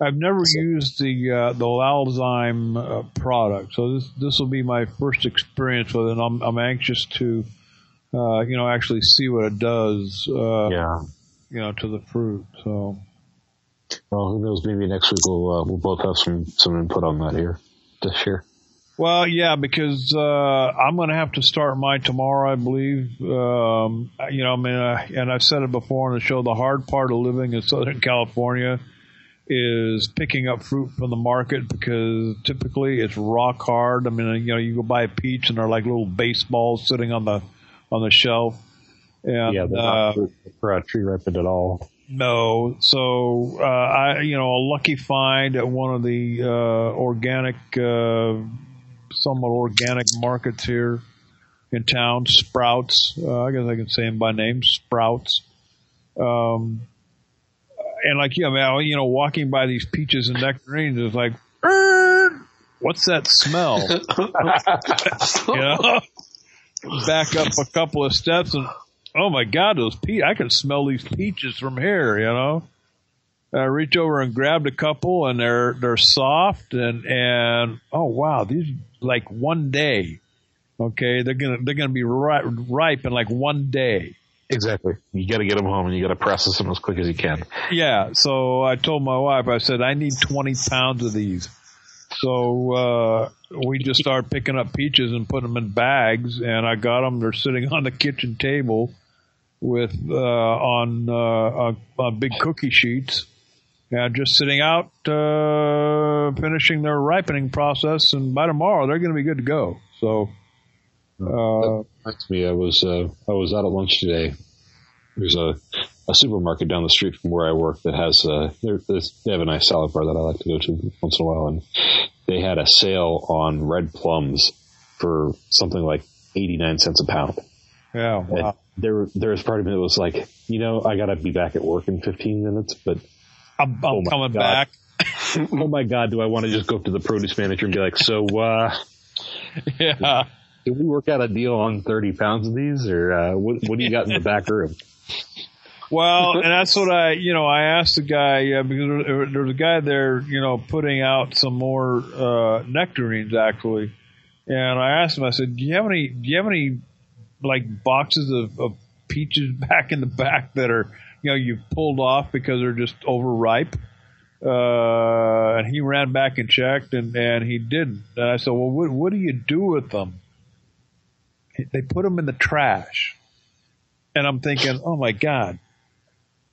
I've never used the lallozyme product, so this will be my first experience with it. I'm anxious to actually see what it does. To the fruit. So. Well, who knows? Maybe next week we'll both have some input on that here this year. Well, yeah, because I'm going to have to start mine tomorrow, I believe. And I've said it before on the show. The hard part of living in Southern California is picking up fruit from the market because typically it's rock hard. I mean, you go buy a peach and they're like little baseballs sitting on the shelf. And, they're not for tree ripened at all. No. So, a lucky find at one of the somewhat organic markets here in town, Sprouts. I guess I can say them by name, Sprouts. And like walking by these peaches and nectarines is like, what's that smell? Back up a couple of steps and, oh my God, those I can smell these peaches from here, I reach over and grabbed a couple and they're soft and oh wow, these like one day. Okay, they're gonna be ripe in like one day. Exactly. You got to get them home and you got to process them as quick as you can. Yeah. So I told my wife, I said, I need 20 pounds of these. So we just started picking up peaches and putting them in bags, and I got them. They're sitting on the kitchen table with on big cookie sheets, and just sitting out, finishing their ripening process. And by tomorrow, they're going to be good to go. So. That reminds me, I was out at lunch today. There's a supermarket down the street from where I work that has they have a nice salad bar that I like to go to once in a while, and they had a sale on red plums for something like 89 cents a pound. Yeah, wow. And there was part of me that was like, I got to be back at work in 15 minutes, but I'm coming back. Oh my God, do I want to just go up to the produce manager and be like, so, yeah. Did we work out a deal on 30 pounds of these, or what do you got in the back room? Well, and that's what I asked the guy, because there's a guy there, putting out some more nectarines actually, and I asked him. I said, "Do you have any like boxes of peaches back in the back that are you pulled off because they're just overripe?" And he ran back and checked, and he didn't. And I said, "Well, what do you do with them?" They put them in the trash, and I'm thinking, "Oh my God."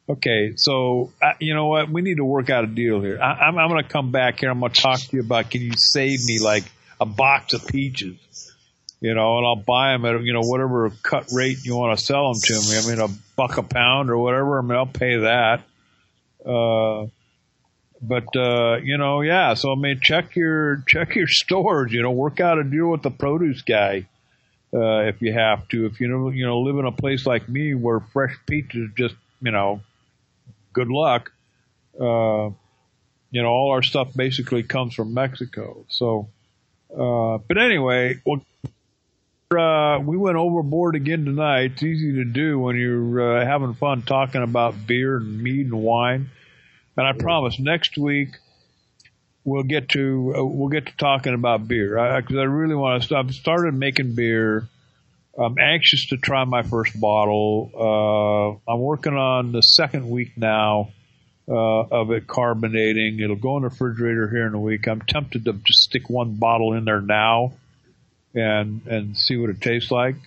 Okay, so you know what? We need to work out a deal here. I'm going to come back here. I'm going to talk to you about, can you save me like a box of peaches? And I'll buy them at whatever cut rate you want to sell them to me. I mean, $1 a pound or whatever. I mean, I'll pay that. Yeah. So I mean, check your stores. Work out a deal with the produce guy if you have to. If you live in a place like me where fresh peaches just good luck. All our stuff basically comes from Mexico. So, but anyway, we went overboard again tonight. It's easy to do when you're having fun talking about beer and mead and wine. And I promise next week we'll get to talking about beer, because I really want to stop. I started making beer. I'm anxious to try my first bottle. I'm working on the second week now of it carbonating. It'll go in the refrigerator here in a week. I'm tempted to just stick one bottle in there now and see what it tastes like.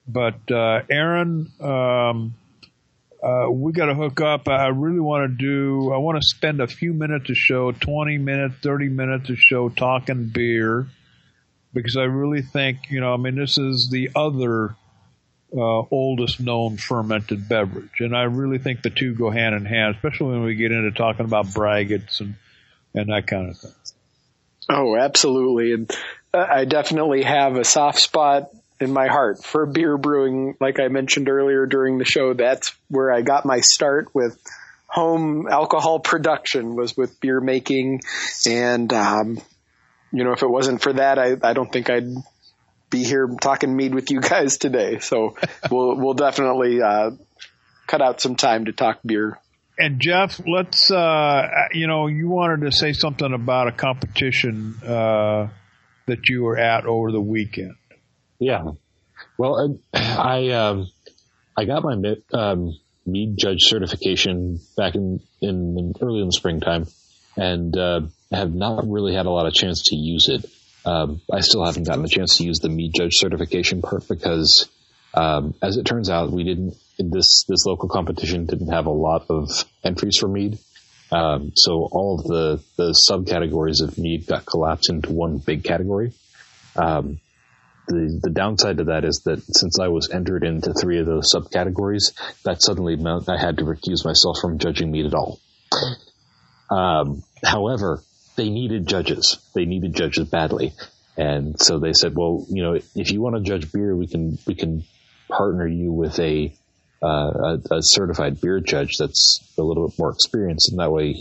But Aaron, we got to hook up. I want to spend a few minutes a show, 20 minutes, 30 minutes a show talking beer. Because I really think, this is the other oldest known fermented beverage. And I really think the two go hand in hand, especially when we get into talking about braggots and that kind of thing. Oh, absolutely. And I definitely have a soft spot in my heart for beer brewing. Like I mentioned earlier during the show, that's where I got my start with home alcohol production, was with beer making. And, if it wasn't for that, I don't think I'd be here talking mead with you guys today. So we'll definitely cut out some time to talk beer. And Jeff, let's you wanted to say something about a competition that you were at over the weekend. Yeah. Well, I got my mead judge certification back in early in the springtime, and have not really had a lot of chance to use it. I still haven't gotten a chance to use the mead judge certification part because, as it turns out, this local competition didn't have a lot of entries for mead. So all of the subcategories of mead got collapsed into one big category. The downside to that is that since I was entered into 3 of those subcategories, that suddenly meant I had to recuse myself from judging mead at all. However, they needed judges. They needed judges badly. And so they said, well, if you want to judge beer, we can partner you with a certified beer judge that's a little bit more experienced. And that way,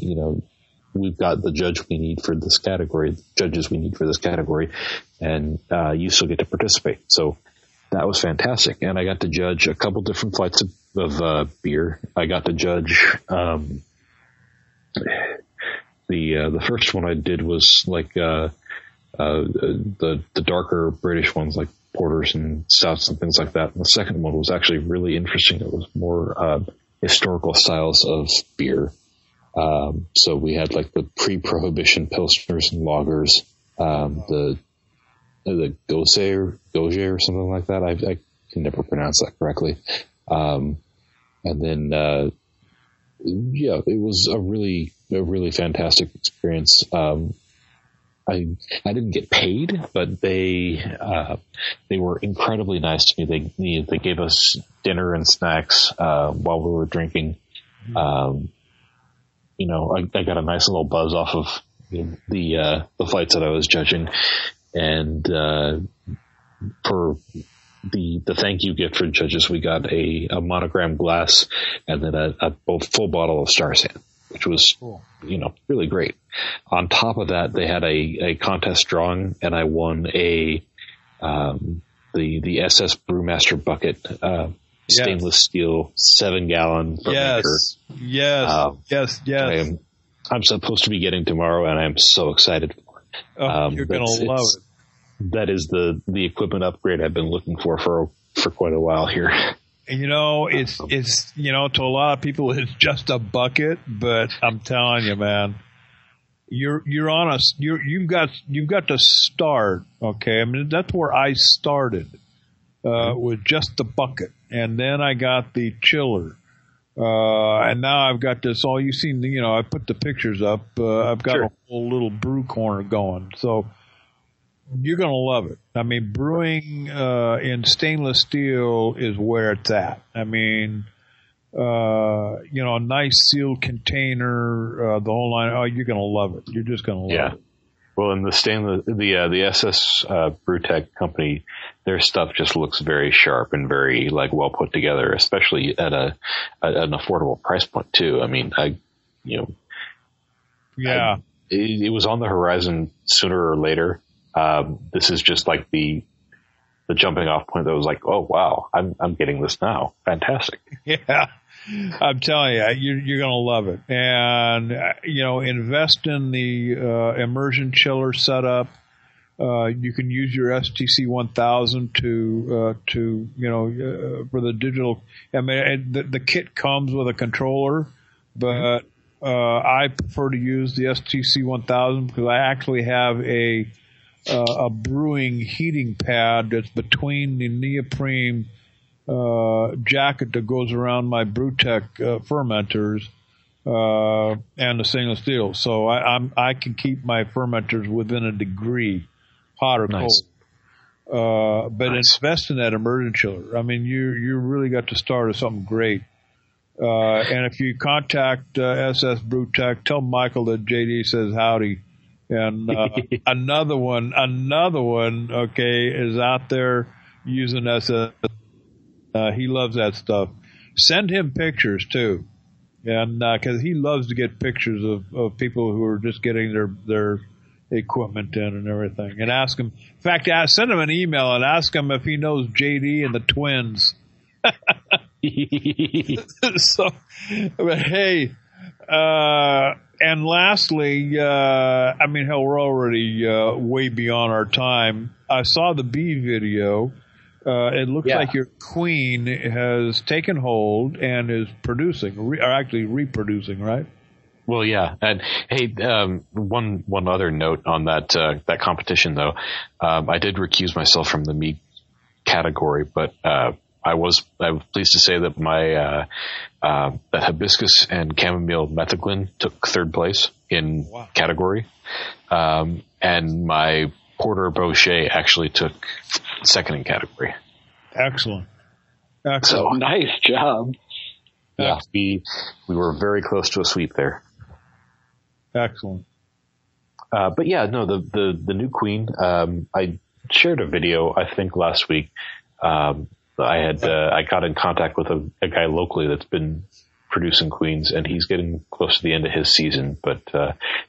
we've got the judge we need for this category, judges we need for this category, and you still get to participate. So that was fantastic. And I got to judge a couple different flights of beer. I got to judge the first one I did was like the darker British ones, like porters and stouts and things like that. And the second one was actually really interesting. It was more historical styles of beer. So we had like the pre-prohibition pilsners and lagers, the Gose or something like that. I can never pronounce that correctly. And then it was a really fantastic experience. I didn't get paid, but they were incredibly nice to me. They gave us dinner and snacks while we were drinking. I got a nice little buzz off of the fights that I was judging, and for the thank you gift for judges, we got a monogram glass and then a full bottle of Star San, which was, cool. Really great. On top of that, they had a contest drawing, and I won the SS Brewmaster bucket, stainless steel 7-gallon maker. Yes. I'm supposed to be getting tomorrow, and I'm so excited for it. You're going to love it. That is the equipment upgrade I've been looking for quite a while here. And it's to a lot of people it's just a bucket, but I'm telling you, man, you're honest. You've got to start. Okay, I mean that's where I started with just the bucket, and then I got the chiller, and now I've got this. All you've seen, I put the pictures up. I've got a whole little brew corner going, so. You're going to love it. I mean, brewing in stainless steel is where it's at. I mean, a nice sealed container, the whole line. Oh, you're going to love it. You're just going to love it. Well, in the SS Brewtech company, their stuff just looks very sharp and very well put together, especially at an affordable price point too. I mean, it was on the horizon sooner or later. This is just like the jumping off point that was like, oh wow, I'm getting this now. Fantastic. Yeah. I'm telling you, you're going to love it. And, invest in the, immersion chiller setup. You can use your STC 1000 to for the digital. I mean, the kit comes with a controller, but, I prefer to use the STC 1000 because I actually have a brewing heating pad that's between the neoprene jacket that goes around my Brewtech fermenters and the stainless steel. So I can keep my fermenters within a degree, hot or cold. But invest in that immersion chiller. I mean, you really got to start with something great. And if you contact SS Brewtech, tell Michael that JD says howdy. And another one, okay, is out there using SS. He loves that stuff. Send him pictures too, and because he loves to get pictures of people who are just getting their equipment in and everything. And ask him. In fact, send him an email and ask him if he knows JD and the twins. So, but hey. And lastly, I mean, hell, we're already way beyond our time. I saw the bee video. It looks like your queen has taken hold and is producing, or actually reproducing, right? Well, yeah. And hey, one other note on that competition, though. I did recuse myself from the mead category, but I was pleased to say that my that hibiscus and chamomile metheglin took third place in category, and my porter bochet actually took second in category. Excellent. So nice job. Yeah, we were very close to a sweep there. Excellent. But yeah, no, the new queen. I shared a video I think last week. I got in contact with a guy locally that's been producing queens, and he's getting close to the end of his season, but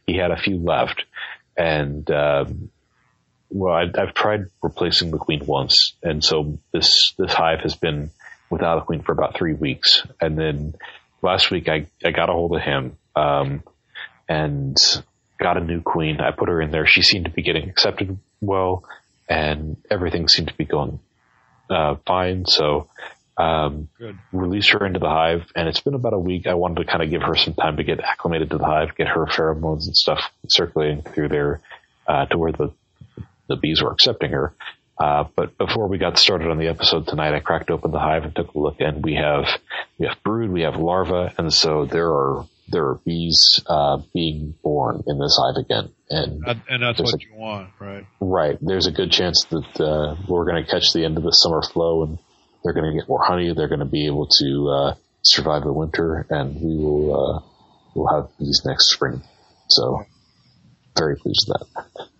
he had a few left. And I've tried replacing the queen once, and so this hive has been without a queen for about 3 weeks. And then last week I got a hold of him and got a new queen. I put her in there. She seemed to be getting accepted well, and everything seemed to be going fine. So released her into the hive, and it's been about a week. I wanted to kind of give her some time to get acclimated to the hive, get her pheromones and stuff circulating through there to where the bees were accepting her. But before we got started on the episode tonight, I cracked open the hive and took a look, and we have brood, we have larvae, and so there are bees being born in this hive again. And that's what you want, right? Right. There's a good chance that we're going to catch the end of the summer flow, and they're going to get more honey. They're going to be able to survive the winter, and we'll have bees next spring. So very pleased with that.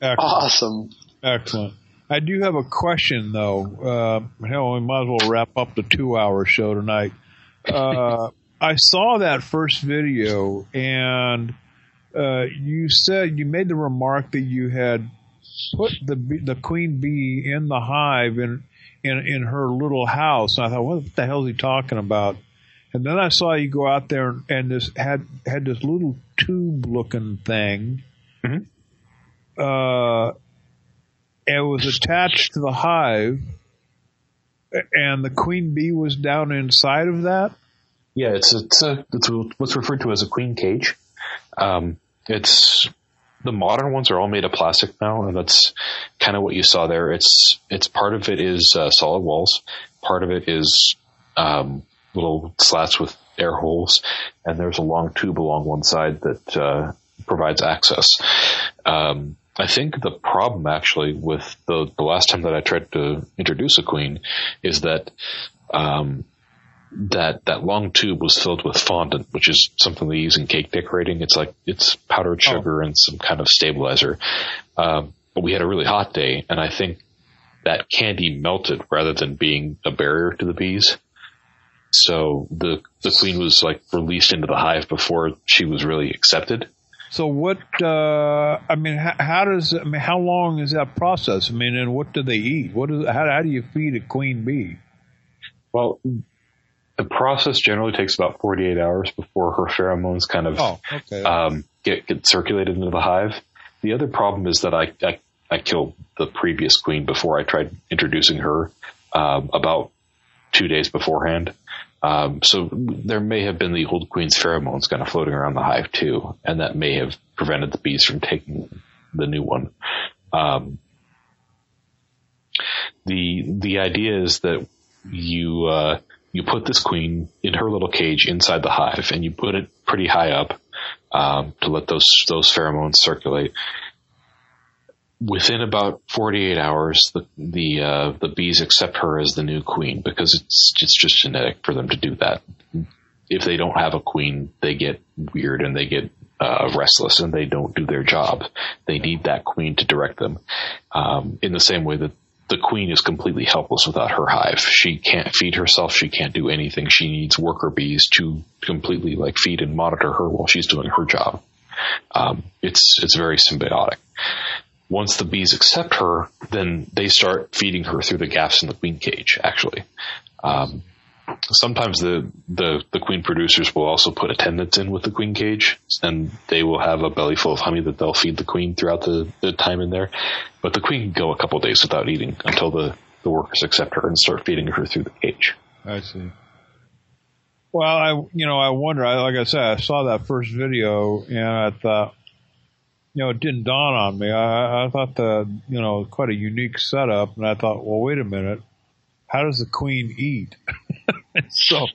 Excellent. Awesome. Excellent. I do have a question, though. Hell, we might as well wrap up the 2-hour show tonight. I saw that first video, and you said you made the remark that you had put the queen bee in the hive in her little house. And I thought, what the hell is he talking about? And then I saw you go out there and this had this little tube-looking thing. Mm-hmm. It was attached to the hive, and the queen bee was down inside of that. Yeah, it's what's referred to as a queen cage. It's the modern ones are all made of plastic now, and that's kind of what you saw there. It's part of it is solid walls, part of it is little slats with air holes, and there's a long tube along one side that provides access. I think the problem actually with the last time that I tried to introduce a queen is that that long tube was filled with fondant, which is something they use in cake decorating. It's powdered sugar and some kind of stabilizer. But we had a really hot day, and I think that candy melted rather than being a barrier to the bees. So the queen was released into the hive before she was really accepted. So what, how long is that process? And what do they eat? How do you feed a queen bee? Well, the process generally takes about 48 hours before her pheromones kind of get circulated into the hive. The other problem is that I killed the previous queen before I tried introducing her about 2 days beforehand. So there may have been the old queen's pheromones kind of floating around the hive too, and that may have prevented the bees from taking the new one. The idea is that you put this queen in her little cage inside the hive, and you put it pretty high up to let those pheromones circulate. Within about 48 hours, the bees accept her as the new queen because it's just genetic for them to do that. If they don't have a queen, they get weird and they get restless and they don't do their job. They need that queen to direct them. In the same way that the queen is completely helpless without her hive. She can't feed herself. She can't do anything. She needs worker bees to completely feed and monitor her while she's doing her job. It's very symbiotic. Once the bees accept her, then they start feeding her through the gaps in the queen cage, actually. Sometimes the queen producers will also put attendants in with the queen cage, and they will have a belly full of honey that they'll feed the queen throughout the time in there. But the queen can go a couple days without eating until the workers accept her and start feeding her through the cage. I see. Well, I wonder, like I said, I saw that first video and I thought, it didn't dawn on me. I thought quite a unique setup, and I thought, well, wait a minute, how does the queen eat? So,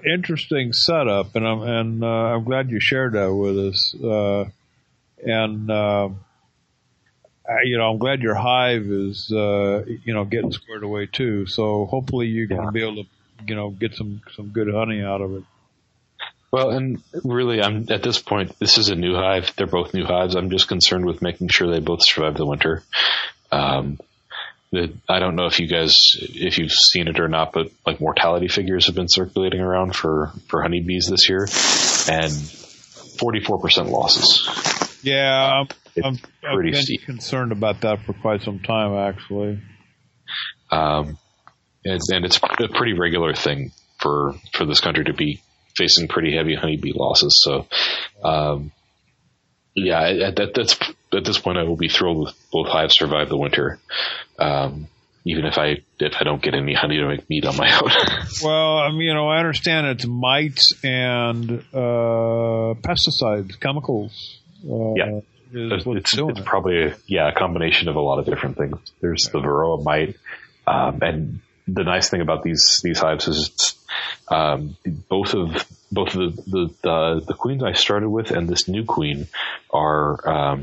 interesting setup, and I'm glad you shared that with us. I'm glad your hive is getting squared away too. So hopefully you can be able to get some good honey out of it. Well, and really, I'm at this point, this is a new hive. They're both new hives. I'm just concerned with making sure they both survive the winter. I don't know if you've seen it or not, but mortality figures have been circulating around for honeybees this year, and 44% losses. Yeah, I've pretty been steep. Concerned about that for quite some time, actually. And it's a pretty regular thing for this country to be facing pretty heavy honeybee losses. So, that's at this point I will be thrilled with both hives survive the winter, even if I don't get any honey to make mead on my own. Well, I understand it's mites and pesticides, chemicals. It's probably a combination of a lot of different things. There's the varroa mite, and the nice thing about these hives is it's both of the queens I started with and this new queen are